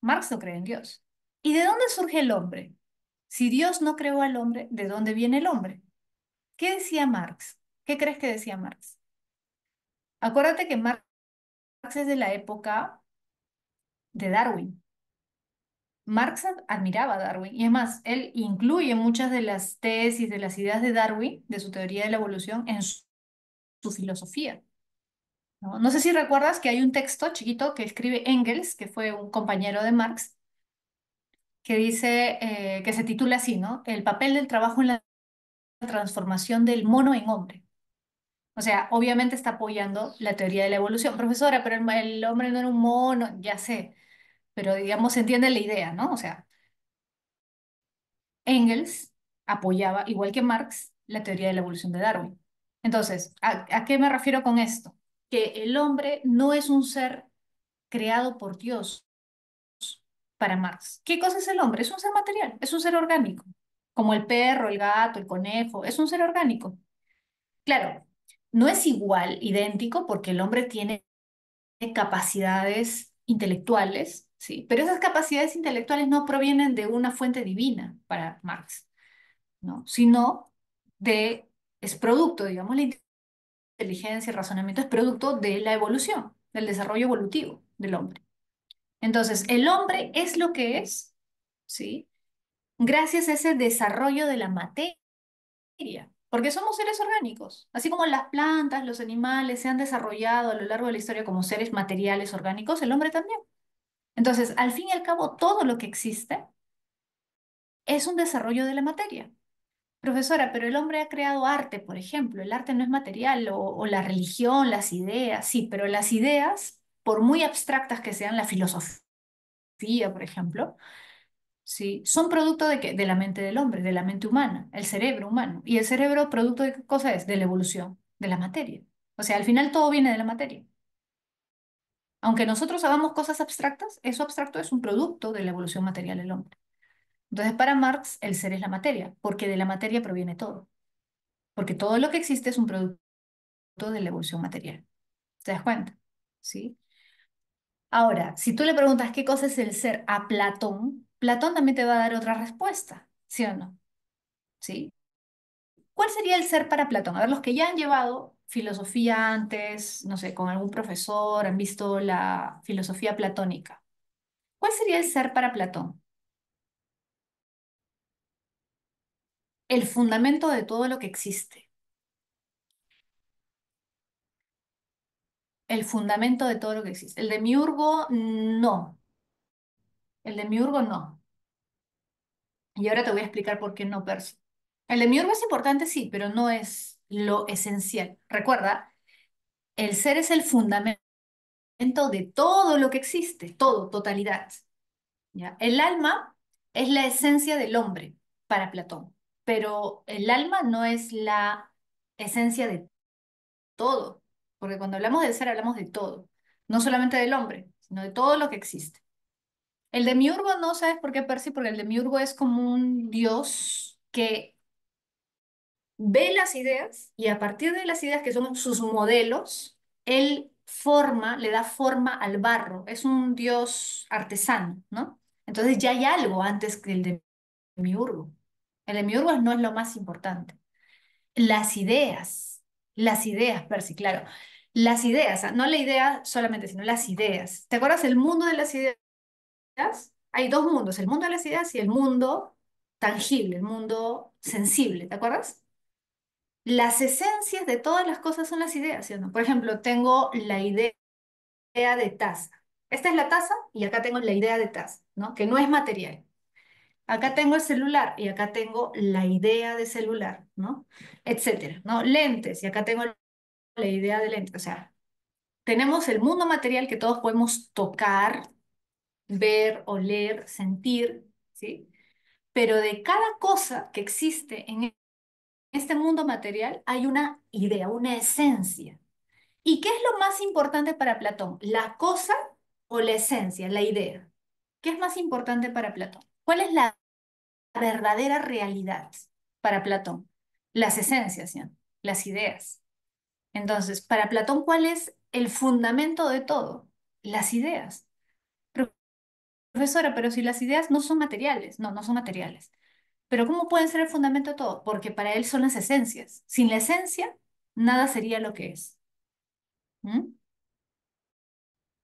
Marx no cree en Dios. ¿Y de dónde surge el hombre? Si Dios no creó al hombre, ¿de dónde viene el hombre? ¿Qué decía Marx? ¿Qué crees que decía Marx? Acuérdate que Marx es de la época de Darwin. Marx admiraba a Darwin y es más, él incluye muchas de las tesis, de las ideas de Darwin, de su teoría de la evolución, en su filosofía. ¿No? No sé si recuerdas que hay un texto chiquito que escribe Engels, que fue un compañero de Marx, que dice, que se titula así, ¿no? El papel del trabajo en la transformación del mono en hombre. O sea, obviamente está apoyando la teoría de la evolución. Profesora, pero el hombre no era un mono, ya sé, pero digamos, se entiende la idea, ¿no? O sea, Engels apoyaba, igual que Marx, la teoría de la evolución de Darwin. Entonces, ¿a qué me refiero con esto? Que el hombre no es un ser creado por Dios para Marx. ¿Qué cosa es el hombre? Es un ser material, es un ser orgánico, como el perro, el gato, el conejo, es un ser orgánico. Claro, no es igual, idéntico, porque el hombre tiene capacidades intelectuales, ¿sí? Pero esas capacidades intelectuales no provienen de una fuente divina para Marx, ¿no? Sino es producto, digamos, la inteligencia, el razonamiento es producto de la evolución, del desarrollo evolutivo del hombre. Entonces, el hombre es lo que es, ¿sí? Gracias a ese desarrollo de la materia, porque somos seres orgánicos, así como las plantas, los animales se han desarrollado a lo largo de la historia como seres materiales orgánicos, el hombre también. Entonces, al fin y al cabo, todo lo que existe es un desarrollo de la materia. Profesora, pero el hombre ha creado arte, por ejemplo. El arte no es material, o la religión, las ideas, sí, pero las ideas, por muy abstractas que sean, la filosofía, por ejemplo, sí, son producto de qué? De la mente del hombre, de la mente humana, el cerebro humano. ¿Y el cerebro producto de qué cosa es? De la evolución, de la materia. O sea, al final todo viene de la materia. Aunque nosotros hagamos cosas abstractas, eso abstracto es un producto de la evolución material del hombre. Entonces, para Marx, el ser es la materia, porque de la materia proviene todo. Porque todo lo que existe es un producto de la evolución material. ¿Te das cuenta? ¿Sí? Ahora, si tú le preguntas qué cosa es el ser a Platón, Platón también te va a dar otra respuesta, ¿sí o no? ¿Sí? ¿Cuál sería el ser para Platón? A ver, los que ya han llevado filosofía antes, no sé, con algún profesor, han visto la filosofía platónica. ¿Cuál sería el ser para Platón? El fundamento de todo lo que existe. El fundamento de todo lo que existe. El de Miurgo, no. El de Miurgo, no. Y ahora te voy a explicar por qué no, Percy. El de Miurgo es importante, sí, pero no es lo esencial. Recuerda, el ser es el fundamento de todo lo que existe, todo, totalidad. ¿Ya? El alma es la esencia del hombre para Platón, pero el alma no es la esencia de todo, porque cuando hablamos del ser hablamos de todo, no solamente del hombre, sino de todo lo que existe. El demiurgo no sabes por qué, Percy, porque el demiurgo es como un dios que ve las ideas y a partir de las ideas que son sus modelos, él forma, le da forma al barro. Es un dios artesano, ¿no? Entonces ya hay algo antes que el demiurgo. El demiurgo no es lo más importante. Las ideas, Percy, claro. Las ideas, no la idea solamente, sino las ideas. ¿Te acuerdas el mundo de las ideas? Hay dos mundos, el mundo de las ideas y el mundo tangible, el mundo sensible, ¿te acuerdas? Las esencias de todas las cosas son las ideas, ¿sí o no? Por ejemplo, tengo la idea de taza. Esta es la taza y acá tengo la idea de taza, ¿no? Que no es material. Acá tengo el celular y acá tengo la idea de celular, ¿no? Etcétera, ¿no? Lentes y acá tengo la idea de lentes. O sea, tenemos el mundo material que todos podemos tocar, ver, oler, sentir, ¿sí? Pero de cada cosa que existe en este mundo material hay una idea, una esencia. ¿Y qué es lo más importante para Platón? ¿La cosa o la esencia, la idea? ¿Qué es más importante para Platón? ¿Cuál es la verdadera realidad para Platón? Las esencias, ¿ya? Las ideas. Entonces, para Platón, ¿cuál es el fundamento de todo? Las ideas. Profesora, pero si las ideas no son materiales, no, no son materiales. Pero ¿cómo pueden ser el fundamento de todo? Porque para él son las esencias. Sin la esencia, nada sería lo que es. ¿Mm?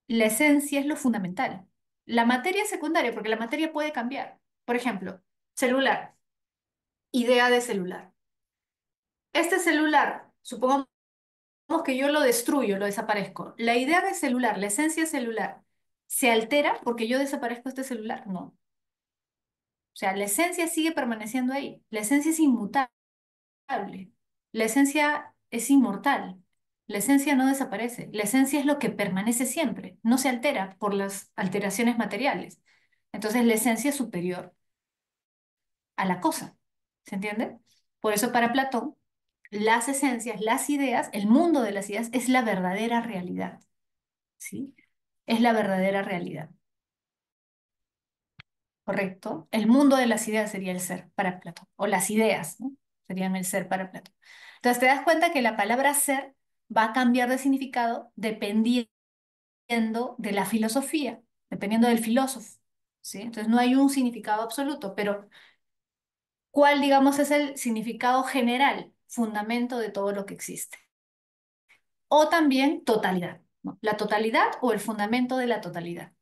La esencia es lo fundamental. La materia es secundaria, porque la materia puede cambiar. Por ejemplo, celular, idea de celular. Este celular, supongamos que yo lo destruyo, lo desaparezco. La idea de celular, la esencia celular, ¿se altera porque yo desaparezco este celular? No. O sea, la esencia sigue permaneciendo ahí. La esencia es inmutable. La esencia es inmortal. La esencia no desaparece. La esencia es lo que permanece siempre. No se altera por las alteraciones materiales. Entonces, la esencia es superior a la cosa. ¿Se entiende? Por eso para Platón, las esencias, las ideas, el mundo de las ideas es la verdadera realidad. ¿Sí? Es la verdadera realidad. ¿Correcto? El mundo de las ideas sería el ser para Platón. O las ideas, ¿no? Serían el ser para Platón. Entonces, te das cuenta que la palabra ser va a cambiar de significado dependiendo de la filosofía, dependiendo del filósofo. ¿Sí? Entonces, no hay un significado absoluto, pero ¿cuál, digamos, es el significado general, fundamento de todo lo que existe? O también totalidad, ¿no? La totalidad o el fundamento de la totalidad,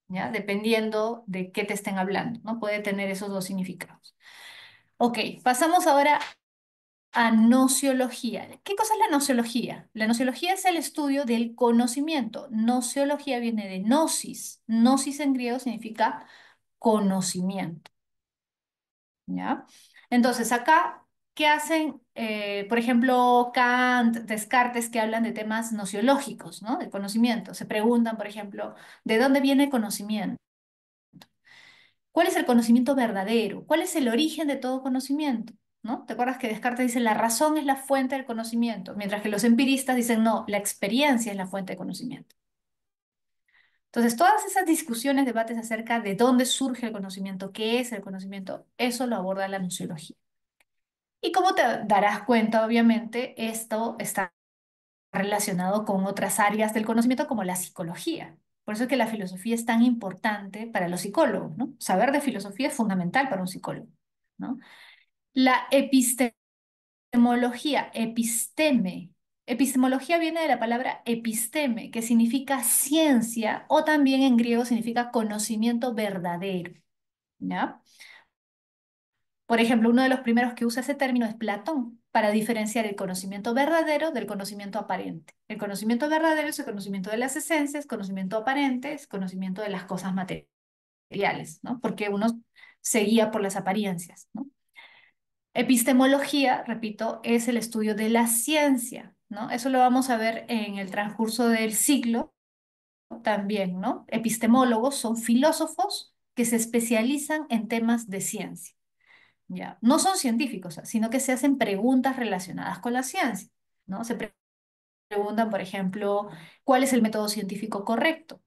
¿ya? Dependiendo de qué te estén hablando, ¿no? Puede tener esos dos significados. Ok, pasamos ahora a nociología. ¿Qué cosa es la nociología? La nociología es el estudio del conocimiento. Nociología viene de gnosis. Gnosis en griego significa conocimiento. ¿Ya? Entonces, acá, ¿qué hacen? Por ejemplo, Kant, Descartes, que hablan de temas nociológicos, ¿no? De conocimiento. Se preguntan, por ejemplo, ¿de dónde viene el conocimiento? ¿Cuál es el conocimiento verdadero? ¿Cuál es el origen de todo conocimiento? ¿No? ¿Te acuerdas que Descartes dice la razón es la fuente del conocimiento? Mientras que los empiristas dicen no, la experiencia es la fuente de conocimiento. Entonces, todas esas discusiones, debates acerca de dónde surge el conocimiento, qué es el conocimiento, eso lo aborda la nociología. Y como te darás cuenta, obviamente, esto está relacionado con otras áreas del conocimiento como la psicología. Por eso es que la filosofía es tan importante para los psicólogos, ¿no? Saber de filosofía es fundamental para un psicólogo, ¿no? La epistemología, episteme. Epistemología viene de la palabra episteme, que significa ciencia, o también en griego significa conocimiento verdadero, ¿ya? Por ejemplo, uno de los primeros que usa ese término es Platón, para diferenciar el conocimiento verdadero del conocimiento aparente. El conocimiento verdadero es el conocimiento de las esencias, conocimiento aparente es conocimiento de las cosas materiales, ¿no? Porque uno se guía por las apariencias, ¿no? Epistemología, repito, es el estudio de la ciencia, ¿no? Eso lo vamos a ver en el transcurso del siglo también, ¿no? Epistemólogos son filósofos que se especializan en temas de ciencia. Ya. No son científicos, sino que se hacen preguntas relacionadas con la ciencia, ¿no? Preguntan, por ejemplo, ¿cuál es el método científico correcto?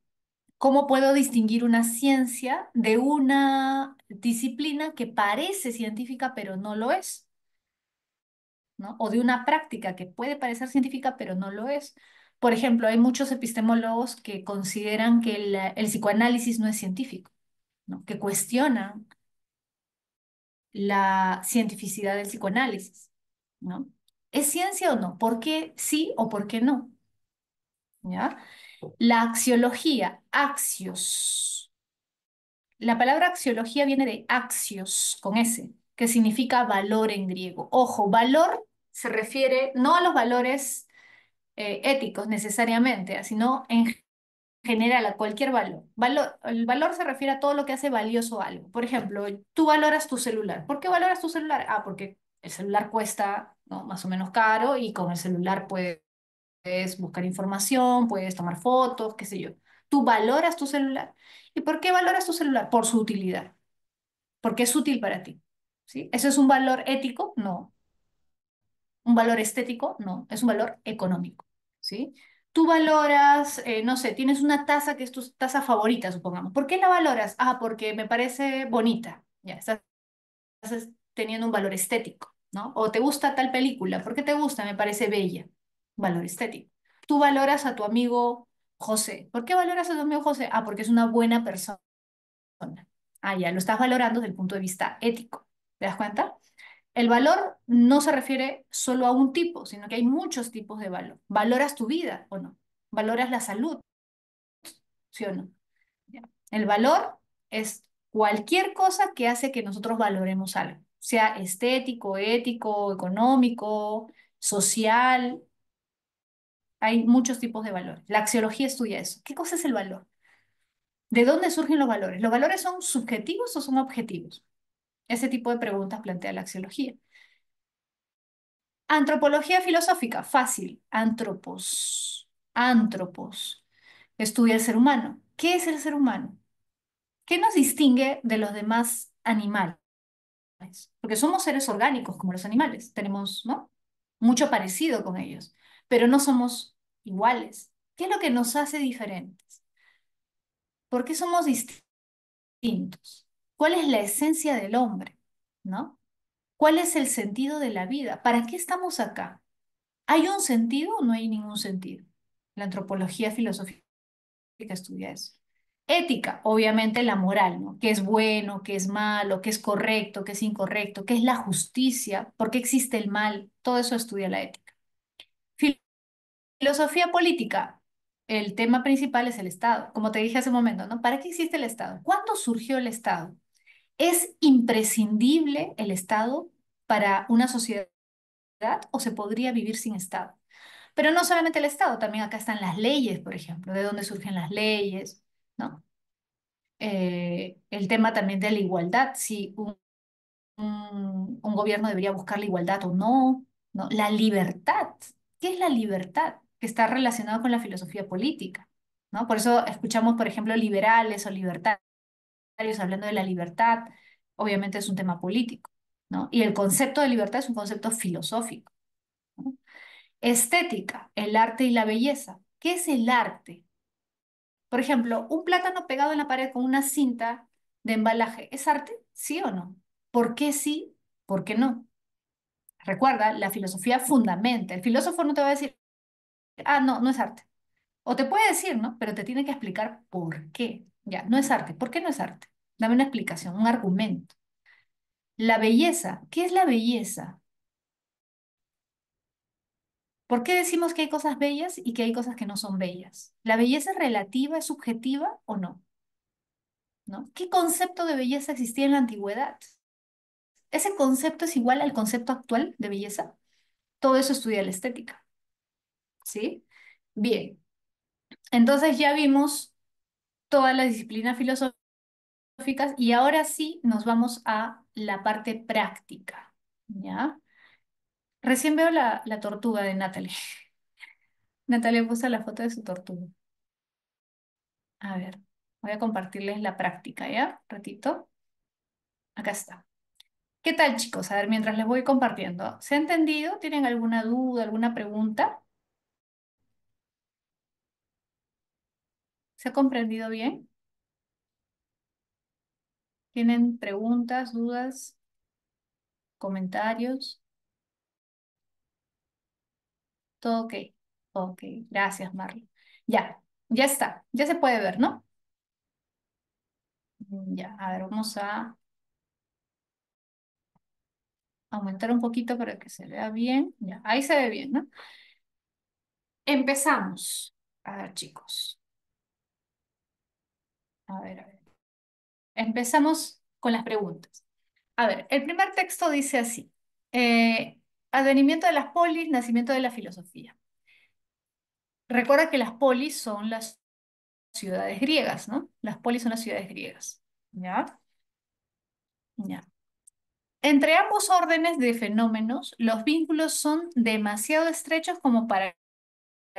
¿Cómo puedo distinguir una ciencia de una disciplina que parece científica pero no lo es, ¿no? O de una práctica que puede parecer científica pero no lo es. Por ejemplo, hay muchos epistemólogos que consideran que el psicoanálisis no es científico, ¿no? Que cuestionan la cientificidad del psicoanálisis, ¿no? ¿Es ciencia o no? ¿Por qué sí o por qué no? ¿Ya? La axiología, axios. La palabra axiología viene de axios, con S, que significa valor en griego. Ojo, valor se refiere no a los valores éticos necesariamente, sino en general, a cualquier valor. El valor se refiere a todo lo que hace valioso algo. Por ejemplo, tú valoras tu celular. ¿Por qué valoras tu celular? Ah, porque el celular cuesta, ¿no? Más o menos caro y con el celular puedes buscar información, puedes tomar fotos, qué sé yo. Tú valoras tu celular. ¿Y por qué valoras tu celular? Por su utilidad, porque es útil para ti. ¿Sí? ¿Eso es un valor ético? No. Un valor estético, no, es un valor económico, ¿sí? Tú valoras, no sé, tienes una taza que es tu taza favorita, supongamos. ¿Por qué la valoras? Ah, porque me parece bonita. Ya, estás teniendo un valor estético, ¿no? O te gusta tal película. ¿Por qué te gusta? Me parece bella. Valor estético. Tú valoras a tu amigo José. ¿Por qué valoras a tu amigo José? Ah, porque es una buena persona. Ah, ya, lo estás valorando desde el punto de vista ético. ¿Te das cuenta? El valor no se refiere solo a un tipo, sino que hay muchos tipos de valor. ¿Valoras tu vida o no? ¿Valoras la salud, sí o no? Ya. El valor es cualquier cosa que hace que nosotros valoremos algo, sea estético, ético, económico, social. Hay muchos tipos de valor. La axiología estudia eso. ¿Qué cosa es el valor? ¿De dónde surgen los valores? ¿Los valores son subjetivos o son objetivos? Ese tipo de preguntas plantea la axiología. Antropología filosófica, fácil. Antropos. Antropos. Estudia el ser humano. ¿Qué es el ser humano? ¿Qué nos distingue de los demás animales? Porque somos seres orgánicos como los animales. Tenemos, ¿no? Mucho parecido con ellos, pero no somos iguales. ¿Qué es lo que nos hace diferentes? ¿Por qué somos distintos? ¿Cuál es la esencia del hombre? ¿No? ¿Cuál es el sentido de la vida? ¿Para qué estamos acá? ¿Hay un sentido o no hay ningún sentido? La antropología filosófica estudia eso. Ética, obviamente la moral, ¿no? ¿Qué es bueno, qué es malo, qué es correcto, qué es incorrecto, qué es la justicia, por qué existe el mal? Todo eso estudia la ética. Fil- Filosofía política, el tema principal es el Estado. Como te dije hace un momento, ¿no? ¿Para qué existe el Estado? ¿Cuándo surgió el Estado? ¿Es imprescindible el Estado para una sociedad o se podría vivir sin Estado? Pero no solamente el Estado, también acá están las leyes, por ejemplo, de dónde surgen las leyes, ¿no? El tema también de la igualdad, si un gobierno debería buscar la igualdad o no, ¿no? La libertad, ¿qué es la libertad? Que está relacionado con la filosofía política, ¿no? Por eso escuchamos, por ejemplo, liberales o libertarios hablando de la libertad, obviamente es un tema político, ¿no? Y el concepto de libertad es un concepto filosófico, ¿no? Estética, el arte y la belleza. ¿Qué es el arte? Por ejemplo, un plátano pegado en la pared con una cinta de embalaje, ¿es arte? ¿Sí o no? ¿Por qué sí? ¿Por qué no? Recuerda, la filosofía fundamenta. El filósofo no te va a decir, ah, no, no es arte. O te puede decir, ¿no? Pero te tiene que explicar por qué. Ya, no es arte. ¿Por qué no es arte? Dame una explicación, un argumento. La belleza, ¿qué es la belleza? ¿Por qué decimos que hay cosas bellas y que hay cosas que no son bellas? ¿La belleza es relativa, es subjetiva o no? ¿No? ¿Qué concepto de belleza existía en la antigüedad? ¿Ese concepto es igual al concepto actual de belleza? Todo eso estudia la estética, ¿sí? Bien, entonces ya vimos todas las disciplinas filosóficas y ahora sí nos vamos a la parte práctica, ¿ya? Recién veo la tortuga de Natalie. Natalie puso la foto de su tortuga. A ver, voy a compartirles la práctica, ¿ya? Ratito. Acá está. ¿Qué tal, chicos? A ver, mientras les voy compartiendo. ¿Se ha entendido? ¿Tienen alguna duda, alguna pregunta? ¿Se ha comprendido bien? ¿Tienen preguntas, dudas, comentarios? ¿Todo ok? Ok, gracias, Marlon. Ya, ya está. Ya se puede ver, ¿no? Ya, a ver, vamos a aumentar un poquito para que se vea bien. Ya, ahí se ve bien, ¿no? Empezamos. A ver, chicos. A ver, a ver. Empezamos con las preguntas. A ver, el primer texto dice así. Advenimiento de las polis, nacimiento de la filosofía. Recuerda que las polis son las ciudades griegas, ¿no? Las polis son las ciudades griegas. ¿Ya? Ya. Entre ambos órdenes de fenómenos, los vínculos son demasiado estrechos como para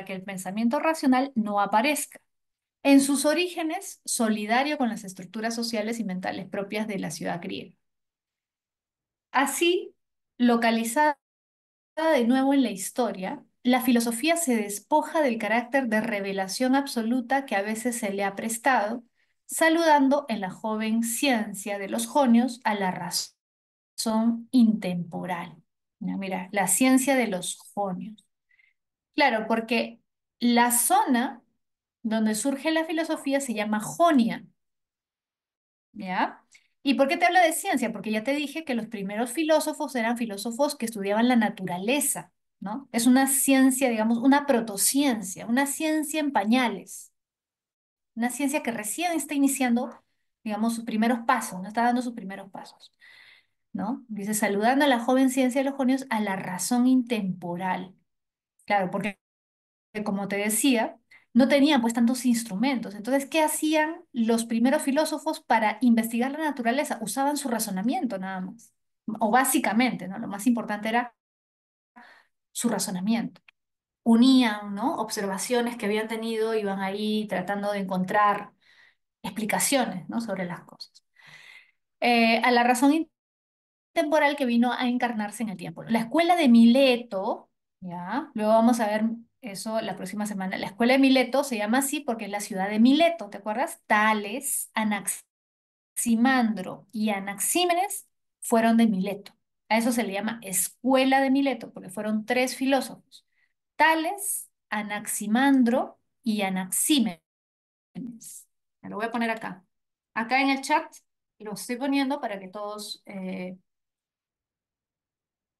que el pensamiento racional no aparezca. En sus orígenes, solidario con las estructuras sociales y mentales propias de la ciudad griega. Así, localizada de nuevo en la historia, la filosofía se despoja del carácter de revelación absoluta que a veces se le ha prestado, saludando en la joven ciencia de los jonios a la razón intemporal. Ya, mira, la ciencia de los jonios. Claro, porque la zona donde surge la filosofía se llama Jonia, ¿ya? ¿Y por qué te hablo de ciencia? Porque ya te dije que los primeros filósofos eran filósofos que estudiaban la naturaleza, ¿no? Es una ciencia, digamos, una protociencia, una ciencia en pañales, una ciencia que recién está iniciando, digamos, sus primeros pasos, no está dando sus primeros pasos, ¿no? Dice, saludando a la joven ciencia de los jonios a la razón intemporal. Claro, porque como te decía, no tenían pues tantos instrumentos. Entonces, ¿qué hacían los primeros filósofos para investigar la naturaleza? Usaban su razonamiento nada más. O básicamente, ¿no? Lo más importante era su razonamiento. Unían, ¿no? Observaciones que habían tenido, iban ahí tratando de encontrar explicaciones, ¿no? Sobre las cosas. A la razón temporal que vino a encarnarse en el tiempo. La escuela de Mileto, ¿ya? Luego vamos a ver eso la próxima semana. La escuela de Mileto se llama así porque es la ciudad de Mileto, ¿te acuerdas? Tales, Anaximandro y Anaxímenes fueron de Mileto. A eso se le llama escuela de Mileto porque fueron tres filósofos. Tales, Anaximandro y Anaxímenes. Me lo voy a poner acá. Acá en el chat lo estoy poniendo para que todos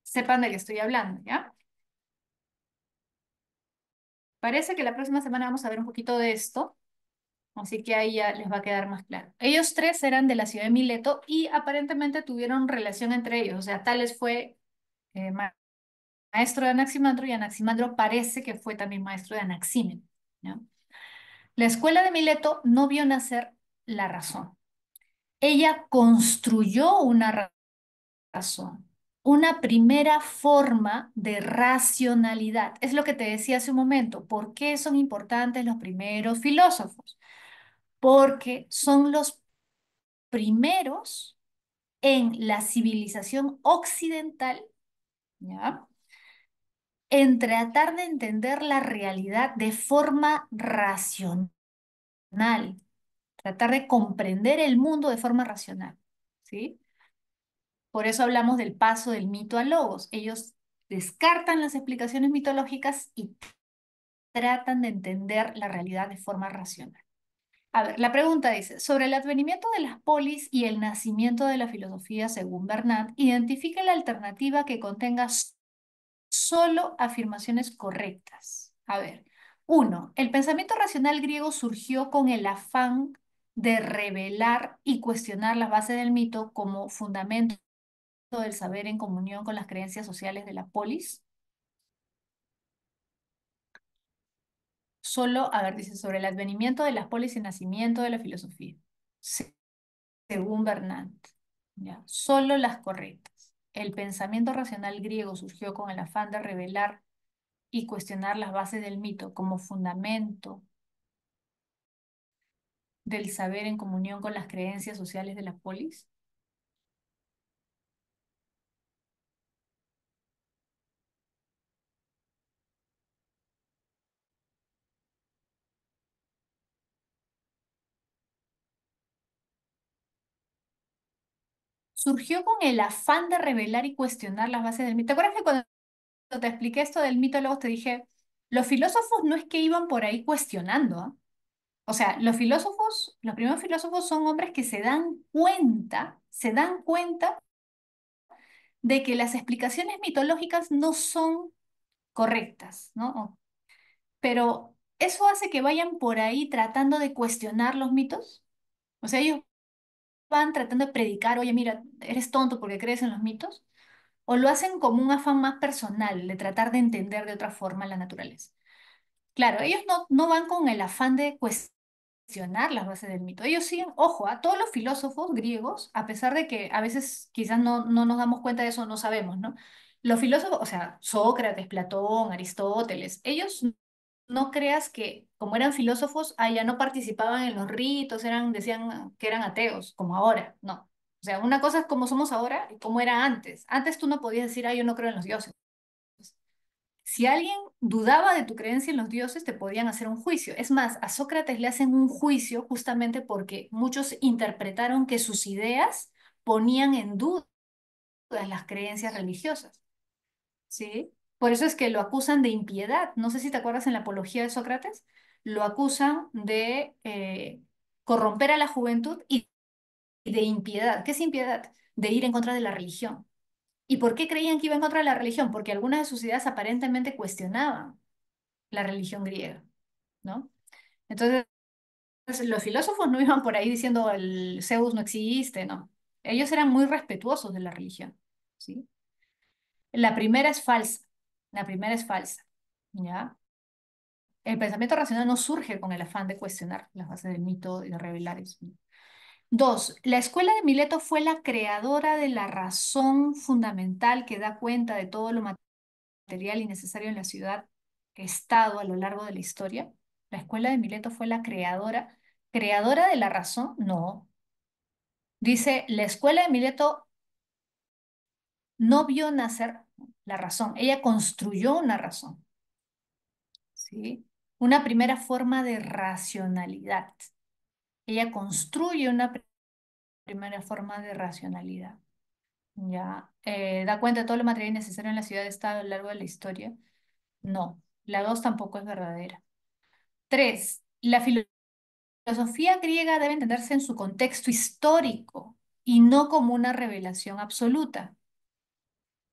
sepan de qué estoy hablando, ¿ya? Parece que la próxima semana vamos a ver un poquito de esto, así que ahí ya les va a quedar más claro. Ellos tres eran de la ciudad de Mileto y aparentemente tuvieron relación entre ellos, o sea, Tales fue maestro de Anaximandro y Anaximandro parece que fue también maestro de Anaxímenes, ¿ya? La escuela de Mileto no vio nacer la razón. Ella construyó una razón, una primera forma de racionalidad. Es lo que te decía hace un momento. ¿Por qué son importantes los primeros filósofos? Porque son los primeros en la civilización occidental, ¿ya? En tratar de entender la realidad de forma racional, tratar de comprender el mundo de forma racional, ¿sí? Por eso hablamos del paso del mito al logos. Ellos descartan las explicaciones mitológicas y tratan de entender la realidad de forma racional. A ver, la pregunta dice, sobre el advenimiento de las polis y el nacimiento de la filosofía según Bernat, identifica la alternativa que contenga solo afirmaciones correctas. A ver, uno, el pensamiento racional griego surgió con el afán de revelar y cuestionar las bases del mito como fundamento del saber en comunión con las creencias sociales de la polis. Solo, a ver, dice, sobre el advenimiento de las polis y nacimiento de la filosofía, según Bernat. ¿Ya? Solo las correctas. El pensamiento racional griego surgió con el afán de revelar y cuestionar las bases del mito como fundamento del saber en comunión con las creencias sociales de la polis. Surgió con el afán de revelar y cuestionar las bases del mito. ¿Te acuerdas que cuando te expliqué esto del mito, luego te dije, los filósofos no es que iban por ahí cuestionando, ¿ah? O sea, los filósofos, los primeros filósofos son hombres que se dan cuenta de que las explicaciones mitológicas no son correctas, ¿no? Pero eso hace que vayan por ahí tratando de cuestionar los mitos. O sea, ellos van tratando de predicar, oye, mira, eres tonto porque crees en los mitos. O lo hacen como un afán más personal de tratar de entender de otra forma la naturaleza. Claro, ellos no van con el afán de cuestionar las bases del mito. Ellos siguen, ojo, a todos los filósofos griegos, a pesar de que a veces quizás no nos damos cuenta de eso, no sabemos, ¿no? Los filósofos, o sea, Sócrates, Platón, Aristóteles, ellos no creas que como eran filósofos, ya no participaban en los ritos, decían que eran ateos, como ahora, no. O sea, una cosa es como somos ahora y como era antes. Antes tú no podías decir, yo no creo en los dioses. Si alguien dudaba de tu creencia en los dioses, te podían hacer un juicio. Es más, a Sócrates le hacen un juicio justamente porque muchos interpretaron que sus ideas ponían en duda las creencias religiosas, ¿sí? Por eso es que lo acusan de impiedad. No sé si te acuerdas en la apología de Sócrates, lo acusan de corromper a la juventud y de impiedad. ¿Qué es impiedad? De ir en contra de la religión. ¿Y por qué creían que iba en contra de la religión? Porque algunas de sus ideas aparentemente cuestionaban la religión griega, ¿no? Entonces, los filósofos no iban por ahí diciendo el Zeus no existe, no. Ellos eran muy respetuosos de la religión, ¿sí? La primera es falsa, la primera es falsa, ¿ya? El pensamiento racional no surge con el afán de cuestionar las bases del mito y de revelar eso. Dos, la escuela de Mileto fue la creadora de la razón fundamental que da cuenta de todo lo material y necesario en la ciudad-estado a lo largo de la historia. La escuela de Mileto fue la creadora de la razón. No. Dice, la escuela de Mileto no vio nacer la razón, ella construyó una razón, ¿sí? Una primera forma de racionalidad. Ella construye una primera forma de racionalidad. ¿Ya? Da cuenta de todo lo material necesario en la ciudad-estado a lo largo de la historia. No. La dos tampoco es verdadera. Tres, la filosofía griega debe entenderse en su contexto histórico y no como una revelación absoluta.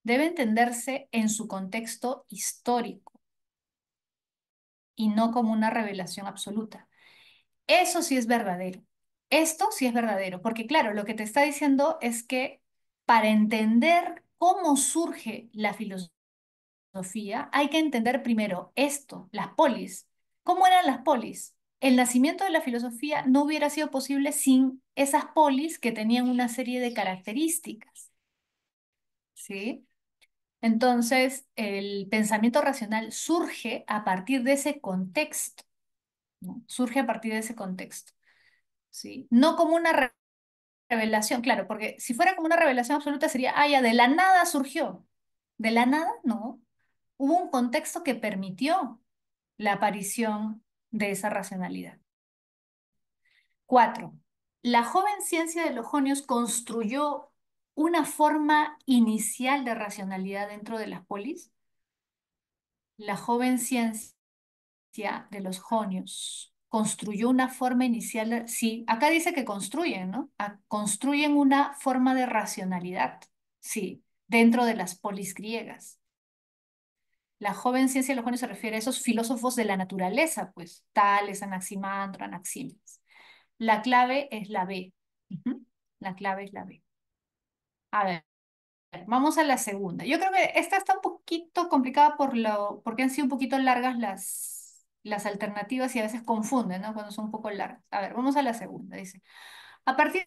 Debe entenderse en su contexto histórico y no como una revelación absoluta. Eso sí es verdadero. Esto sí es verdadero, porque claro, lo que te está diciendo es que para entender cómo surge la filosofía, hay que entender primero esto, las polis. ¿Cómo eran las polis? El nacimiento de la filosofía no hubiera sido posible sin esas polis que tenían una serie de características, ¿sí? Entonces, el pensamiento racional surge a partir de ese contexto, ¿no? Surge a partir de ese contexto, ¿sí? No como una revelación, claro, porque si fuera como una revelación absoluta sería, ah, ya, de la nada surgió. De la nada, no. Hubo un contexto que permitió la aparición de esa racionalidad. Cuatro, la joven ciencia de los jonios construyó una forma inicial de racionalidad dentro de las polis. La joven ciencia de los jonios construyó una forma inicial sí, acá dice que construyen, ¿no? Construyen una forma de racionalidad, sí, dentro de las polis griegas. La joven ciencia de los jonios se refiere a esos filósofos de la naturaleza, pues, Tales, Anaximandro, Anaximenes. La clave es la B. Ujú. La clave es la B. A ver, vamos a la segunda. Yo creo que esta está un poquito complicada porque han sido un poquito largas las alternativas y a veces confunden, ¿no? Cuando son un poco largas. A ver, vamos a la segunda. Dice, a partir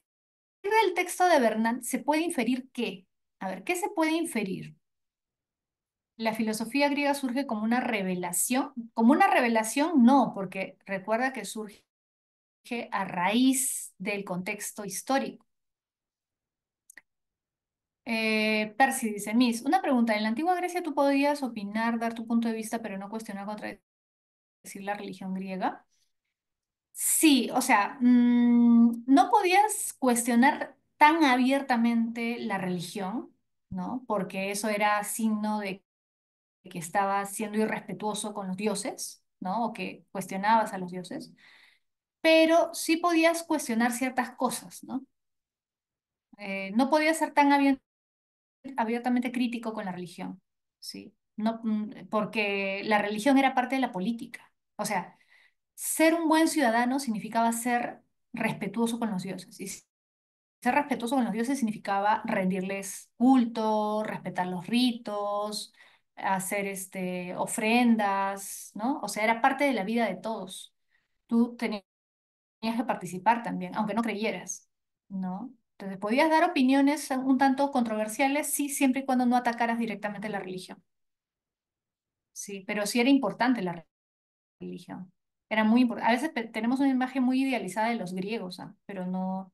del texto de Bernal, ¿se puede inferir qué? A ver, ¿qué se puede inferir? La filosofía griega surge como una revelación. Como una revelación, no, porque recuerda que surge a raíz del contexto histórico. Percy dice, Miss, una pregunta. En la antigua Grecia tú podías opinar, dar tu punto de vista, pero no cuestionar, contradecir la religión griega. Sí, o sea, no podías cuestionar tan abiertamente la religión, ¿no? Porque eso era signo de que estabas siendo irrespetuoso con los dioses, ¿no? O que cuestionabas a los dioses. Pero sí podías cuestionar ciertas cosas, ¿no? No podías ser tan abiertamente crítico con la religión, ¿sí? No, porque la religión era parte de la política. O sea, ser un buen ciudadano significaba ser respetuoso con los dioses. Y ser respetuoso con los dioses significaba rendirles culto, respetar los ritos, hacer ofrendas, ¿no? O sea, era parte de la vida de todos. Tú tenías que participar también, aunque no creyeras, ¿no? Entonces, podías dar opiniones un tanto controversiales, sí, siempre y cuando no atacaras directamente la religión, sí, pero sí era importante la religión. Era muy importante. A veces tenemos una imagen muy idealizada de los griegos, ¿ah? Pero no,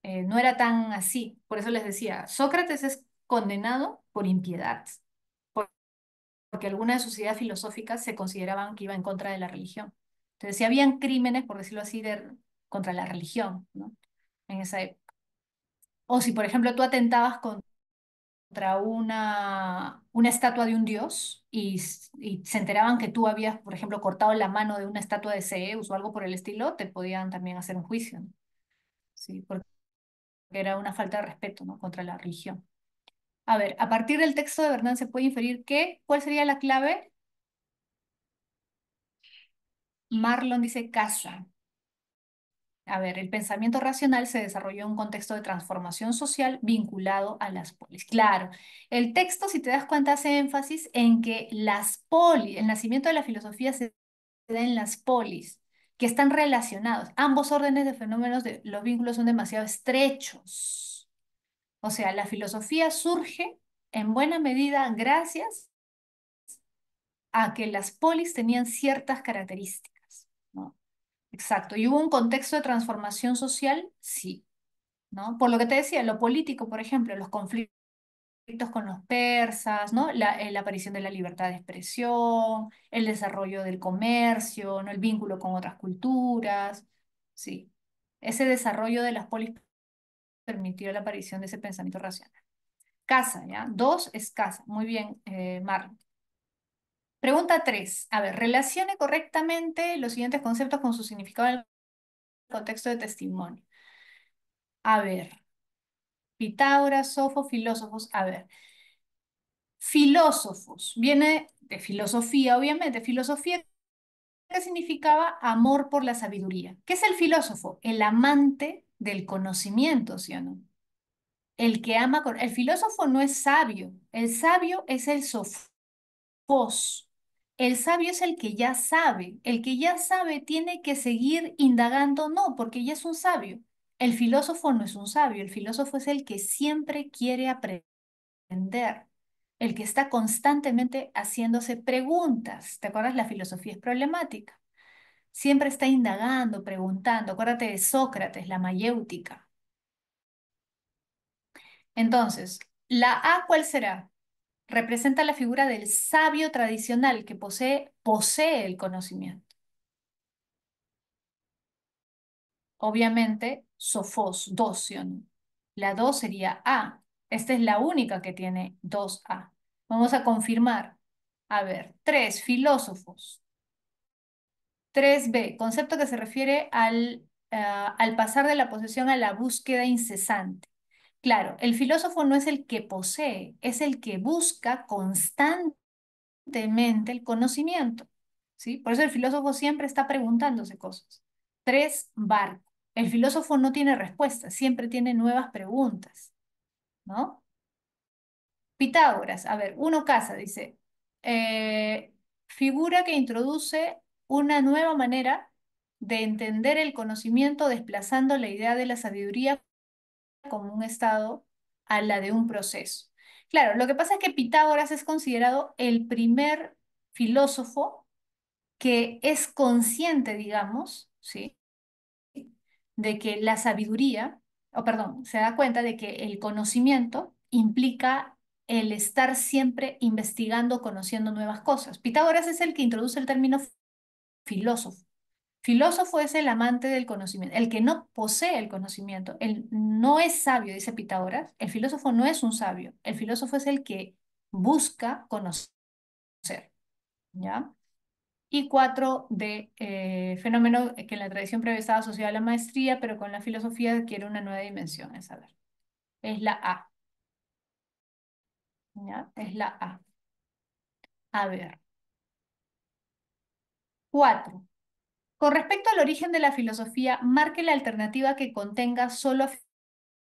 no era tan así. Por eso les decía, Sócrates es condenado por impiedad, porque algunas de sus ideas filosóficas se consideraban que iban en contra de la religión. Entonces, si habían crímenes, por decirlo así, contra la religión, ¿no? En esa época. O si, por ejemplo, tú atentabas contra una estatua de un dios y se enteraban que tú habías, por ejemplo, cortado la mano de una estatua de Zeus o algo por el estilo, te podían también hacer un juicio, ¿no? Sí, porque era una falta de respeto, ¿no? Contra la religión. A ver, a partir del texto de Bernard se puede inferir que, ¿cuál sería la clave? Marlon dice casa. A ver, el pensamiento racional se desarrolló en un contexto de transformación social vinculado a las polis. Claro, el texto, si te das cuenta, hace énfasis en que las polis, el nacimiento de la filosofía se da en las polis, que están relacionados. Ambos órdenes de fenómenos de los vínculos son demasiado estrechos. O sea, la filosofía surge en buena medida gracias a que las polis tenían ciertas características, ¿no? Exacto. ¿Y hubo un contexto de transformación social? Sí, ¿no? Por lo que te decía, lo político, por ejemplo, los conflictos con los persas, ¿no? La aparición de la libertad de expresión, el desarrollo del comercio, ¿no? El vínculo con otras culturas, sí. Ese desarrollo de las polis permitió la aparición de ese pensamiento racional. Casa, ¿ya? Dos es casa. Muy bien, Mar. Pregunta 3. A ver, relacione correctamente los siguientes conceptos con su significado en el contexto de testimonio. A ver, Pitágoras, Sofo, filósofos. A ver, filósofos. Viene de filosofía, obviamente. Filosofía que significaba amor por la sabiduría. ¿Qué es el filósofo? El amante del conocimiento, ¿sí o no? El que ama con... El filósofo no es sabio. El sabio es el sofos. El sabio es el que ya sabe. El que ya sabe tiene que seguir indagando, no, porque ya es un sabio. El filósofo no es un sabio. El filósofo es el que siempre quiere aprender. El que está constantemente haciéndose preguntas. ¿Te acuerdas? La filosofía es problemática. Siempre está indagando, preguntando. Acuérdate de Sócrates, la mayéutica. Entonces, ¿la A cuál será? Representa la figura del sabio tradicional que posee el conocimiento. Obviamente, Sofos, dos, ¿sí o no? La 2 sería A. Esta es la única que tiene dos A. Vamos a confirmar. A ver, 3 filósofos. 3B, concepto que se refiere al pasar de la posesión a la búsqueda incesante. Claro, el filósofo no es el que posee, es el que busca constantemente el conocimiento, ¿sí? Por eso el filósofo siempre está preguntándose cosas. 3, barco. El filósofo no tiene respuestas, siempre tiene nuevas preguntas, ¿no? Pitágoras, a ver, uno casa, dice, figura que introduce una nueva manera de entender el conocimiento desplazando la idea de la sabiduría como un estado a la de un proceso. Claro, lo que pasa es que Pitágoras es considerado el primer filósofo que es consciente, digamos, ¿sí? De que la sabiduría, o perdón, se da cuenta de que el conocimiento implica el estar siempre investigando, conociendo nuevas cosas. Pitágoras es el que introduce el término filósofo. Filósofo es el amante del conocimiento, el que no posee el conocimiento. Él no es sabio, dice Pitágoras. El filósofo no es un sabio. El filósofo es el que busca conocer, ¿ya? Y 4 de fenómeno que en la tradición previa estaba asociado a la maestría, pero con la filosofía adquiere una nueva dimensión, es a ver. Es la A, ¿ya? Es la A. A ver. 4. Con respecto al origen de la filosofía, marque la alternativa que contenga solo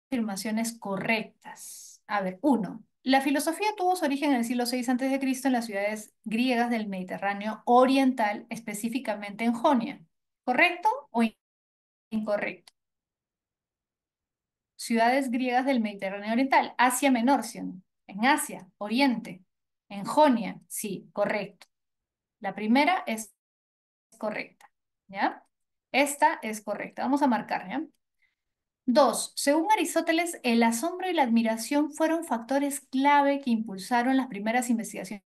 afirmaciones correctas. A ver, 1. La filosofía tuvo su origen en el siglo VI a.C. en las ciudades griegas del Mediterráneo oriental, específicamente en Jonia. ¿Correcto o incorrecto? Ciudades griegas del Mediterráneo oriental, Asia Menor, ¿sí o no? En Asia, Oriente, en Jonia, sí, correcto. La primera es correcta, ¿ya? Esta es correcta. Vamos a marcar, ¿ya? 2. Según Aristóteles, el asombro y la admiración fueron factores clave que impulsaron las primeras investigaciones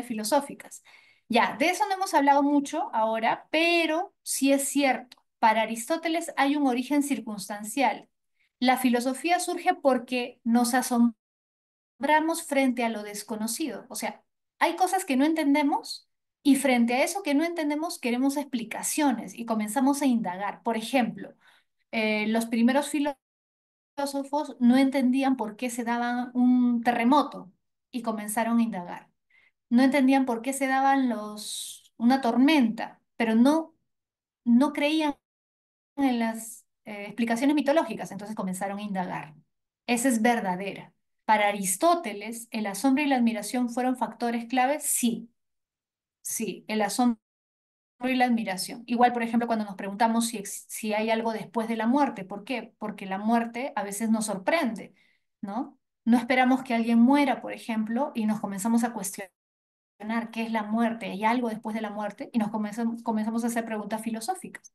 filosóficas. Ya, de eso no hemos hablado mucho ahora, pero sí es cierto. Para Aristóteles hay un origen circunstancial. La filosofía surge porque nos asombramos frente a lo desconocido. O sea, hay cosas que no entendemos y frente a eso que no entendemos queremos explicaciones y comenzamos a indagar. Por ejemplo, los primeros filósofos no entendían por qué se daba un terremoto y comenzaron a indagar. No entendían por qué se daban una tormenta, pero no creían en las explicaciones mitológicas, entonces comenzaron a indagar. Esa es verdadera. Para Aristóteles, ¿el asombro y la admiración fueron factores claves? Sí, sí, el asombro y la admiración. Igual, por ejemplo, cuando nos preguntamos si hay algo después de la muerte, ¿por qué? Porque la muerte a veces nos sorprende, ¿no? No esperamos que alguien muera, por ejemplo, y nos comenzamos a cuestionar qué es la muerte, hay algo después de la muerte, y nos comenzamos a hacer preguntas filosóficas.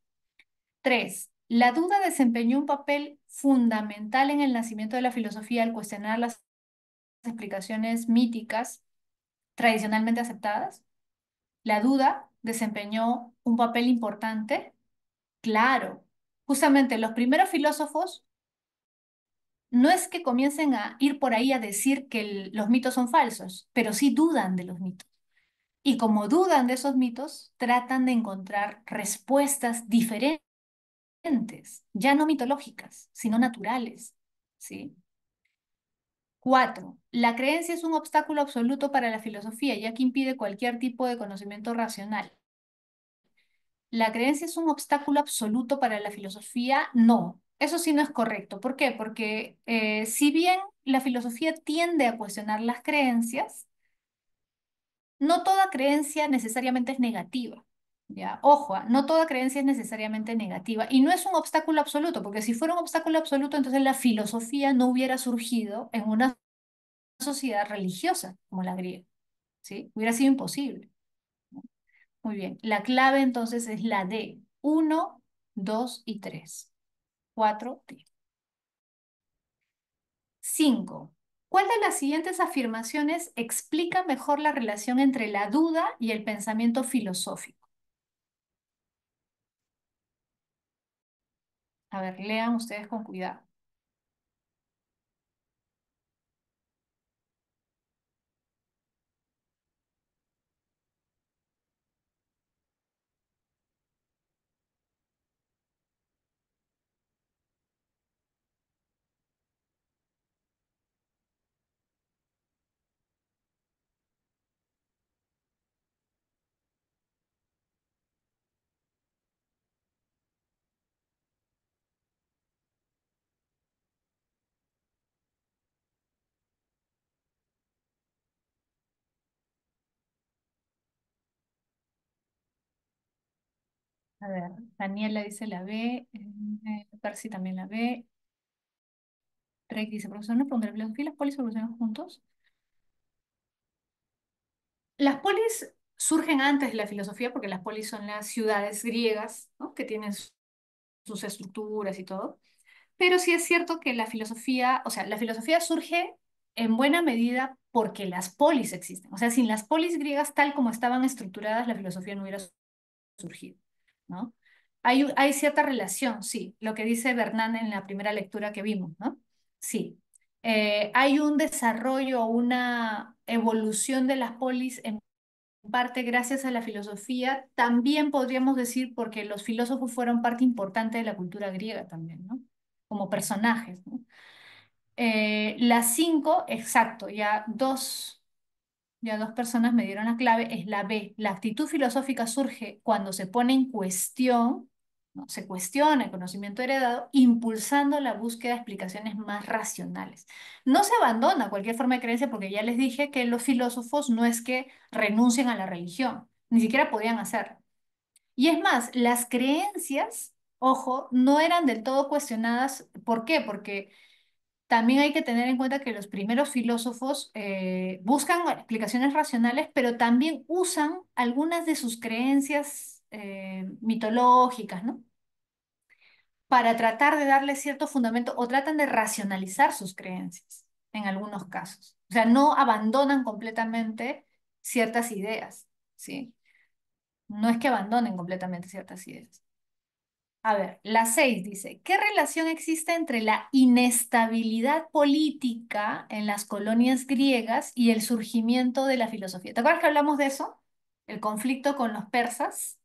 Tres, la duda desempeñó un papel fundamental en el nacimiento de la filosofía al cuestionar las explicaciones míticas tradicionalmente aceptadas. La duda desempeñó un papel importante, claro. Justamente los primeros filósofos no es que comiencen a ir por ahí a decir que los mitos son falsos, pero sí dudan de los mitos. Y como dudan de esos mitos, tratan de encontrar respuestas diferentes, ya no mitológicas, sino naturales, ¿sí? Cuatro, la creencia es un obstáculo absoluto para la filosofía, ya que impide cualquier tipo de conocimiento racional. La creencia es un obstáculo absoluto para la filosofía, no. Eso sí no es correcto. ¿Por qué? Porque si bien la filosofía tiende a cuestionar las creencias, no toda creencia necesariamente es negativa. ¿Ya? Ojo, no toda creencia es necesariamente negativa y no es un obstáculo absoluto, porque si fuera un obstáculo absoluto, entonces la filosofía no hubiera surgido en una sociedad religiosa como la griega, ¿sí? Hubiera sido imposible. Muy bien, la clave entonces es la D, uno, 2 y 3. 4, D. 5. ¿Cuál de las siguientes afirmaciones explica mejor la relación entre la duda y el pensamiento filosófico? A ver, lean ustedes con cuidado. A ver, Daniela dice la B, Percy también la B. Drake dice, profesor, ¿no pregunta la filosofía y las polis evolucionan juntos? Las polis surgen antes de la filosofía porque las polis son las ciudades griegas, ¿no? Que tienen sus estructuras y todo. Pero sí es cierto que la filosofía, o sea, la filosofía surge en buena medida porque las polis existen. O sea, sin las polis griegas tal como estaban estructuradas, la filosofía no hubiera surgido, ¿no? Hay cierta relación, sí, lo que dice Bernán en la primera lectura que vimos, ¿no? Sí. Hay un desarrollo, una evolución de las polis en parte gracias a la filosofía, también podríamos decir porque los filósofos fueron parte importante de la cultura griega también, ¿no? Como personajes, ¿no? Las cinco, exacto, ya dos personas me dieron la clave, es la B. La actitud filosófica surge cuando se pone en cuestión, ¿no? Se cuestiona el conocimiento heredado, impulsando la búsqueda de explicaciones más racionales. No se abandona cualquier forma de creencia porque ya les dije que los filósofos no es que renuncien a la religión, ni siquiera podían hacerlo. Y es más, las creencias, ojo, no eran del todo cuestionadas. ¿Por qué? Porque también hay que tener en cuenta que los primeros filósofos buscan explicaciones racionales, pero también usan algunas de sus creencias mitológicas, ¿no? Para tratar de darle cierto fundamento o tratan de racionalizar sus creencias en algunos casos. O sea, no abandonan completamente, ciertas ideas, ¿sí? No es que abandonen completamente ciertas ideas. A ver, la 6 dice, ¿qué relación existe entre la inestabilidad política en las colonias griegas y el surgimiento de la filosofía? ¿Te acuerdas que hablamos de eso? El conflicto con los persas.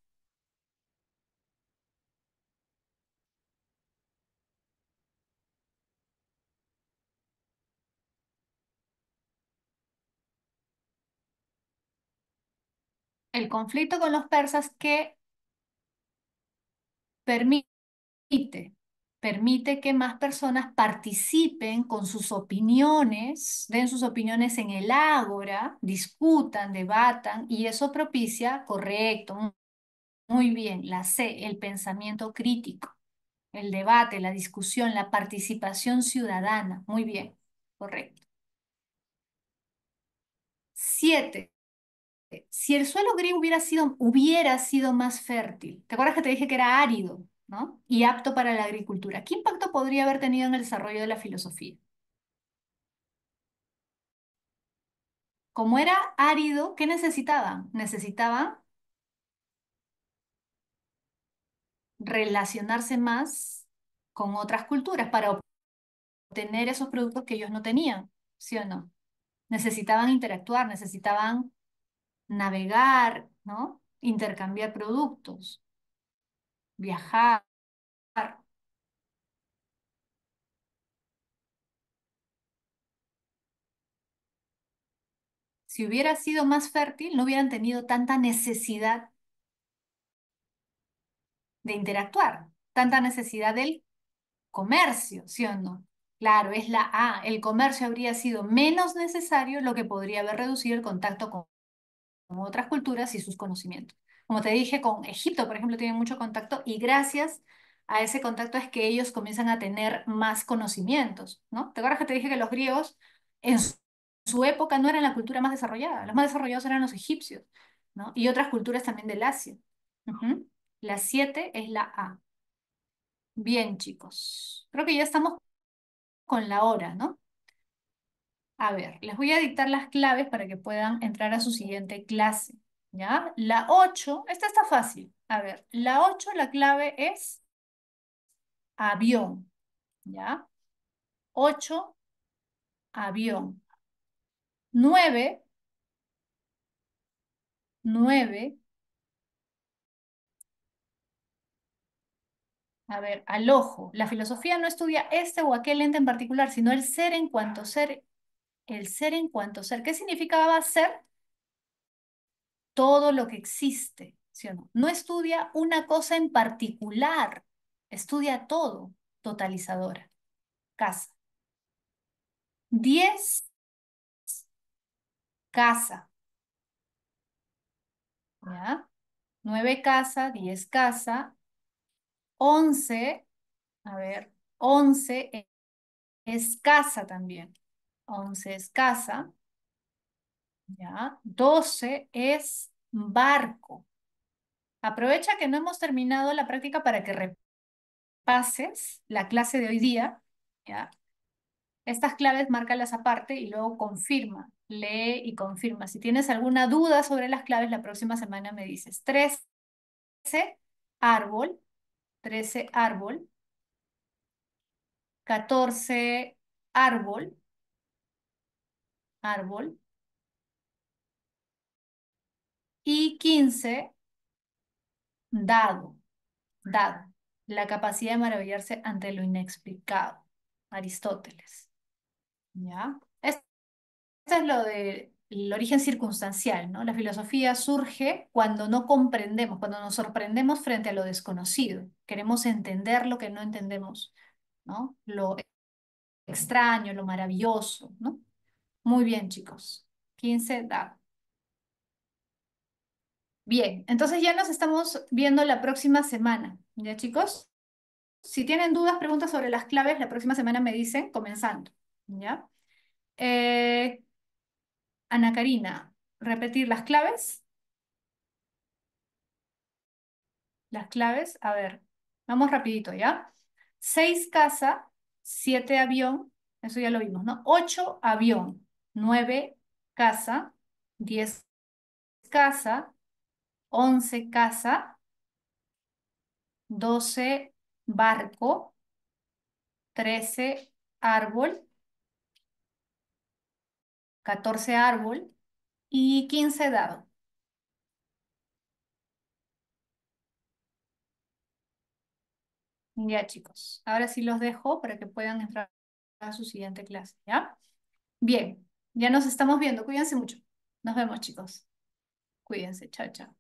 El conflicto con los persas que permite, permite que más personas participen con sus opiniones, den sus opiniones en el ágora, discutan, debatan, y eso propicia, correcto, muy bien, la C, el pensamiento crítico, el debate, la discusión, la participación ciudadana. Muy bien, correcto. 7. Si el suelo griego hubiera sido más fértil, ¿te acuerdas que te dije que era árido, ¿no? Y apto para la agricultura? ¿Qué impacto podría haber tenido en el desarrollo de la filosofía? Como era árido, ¿qué necesitaban? Necesitaban relacionarse más con otras culturas para obtener esos productos que ellos no tenían, ¿sí o no? Necesitaban interactuar, necesitaban navegar, ¿no? Intercambiar productos, viajar. Si hubiera sido más fértil, no hubieran tenido tanta necesidad de interactuar, tanta necesidad del comercio, ¿sí o no? Claro, es la A. El comercio habría sido menos necesario, lo que podría haber reducido el contacto con otras culturas y sus conocimientos. Como te dije, con Egipto, por ejemplo, tienen mucho contacto y gracias a ese contacto es que ellos comienzan a tener más conocimientos, ¿no? ¿Te acuerdas que te dije que los griegos en su época no eran la cultura más desarrollada? Los más desarrollados eran los egipcios, ¿no? Y otras culturas también del Asia. Ujú. La 7 es la A. Bien, chicos. Creo que ya estamos con la hora, ¿no? A ver, les voy a dictar las claves para que puedan entrar a su siguiente clase, ¿ya? La 8, esta está fácil. A ver, la 8, la clave es avión, ¿ya? 8, avión. 9, 9, a ver, al ojo. La filosofía no estudia este o aquel ente en particular, sino el ser en cuanto ser, el ser en cuanto ser. ¿Qué significaba ser? Todo lo que existe, ¿sí o no? No estudia una cosa en particular, estudia todo, totalizadora. Casa. 10, casa, ¿ya? 9 casa, 10 casa. 11, a ver, 11 es casa también. 11 es casa, ¿ya? 12 es barco. Aprovecha que no hemos terminado la práctica para que repases la clase de hoy día, ¿ya? Estas claves márcalas aparte y luego confirma, lee y confirma. Si tienes alguna duda sobre las claves, la próxima semana me dices. 13, árbol. 13, árbol. 14, árbol. Árbol. Y 15, dado. Dado. La capacidad de maravillarse ante lo inexplicado. Aristóteles. ¿Ya? Esto es lo del origen circunstancial, ¿no? La filosofía surge cuando no comprendemos, cuando nos sorprendemos frente a lo desconocido. Queremos entender lo que no entendemos, ¿no? Lo extraño, lo maravilloso, ¿no? Muy bien, chicos. 15 da. Bien, entonces ya nos estamos viendo la próxima semana, ¿ya, chicos? Si tienen dudas, preguntas sobre las claves, la próxima semana me dicen, comenzando, ¿ya? Eh, Ana Karina, repetir las claves. Las claves, a ver, vamos rapidito, ¿ya? 6 casa, 7 avión, eso ya lo vimos, ¿no? 8 avión, 9 casa, 10 casa, 11 casa, 12 barco, 13 árbol, 14 árbol y 15 dado. Ya, chicos. Ahora sí los dejo para que puedan entrar a su siguiente clase, ¿ya? Bien, ya nos estamos viendo. Cuídense mucho. Nos vemos, chicos. Cuídense. Chao, chao.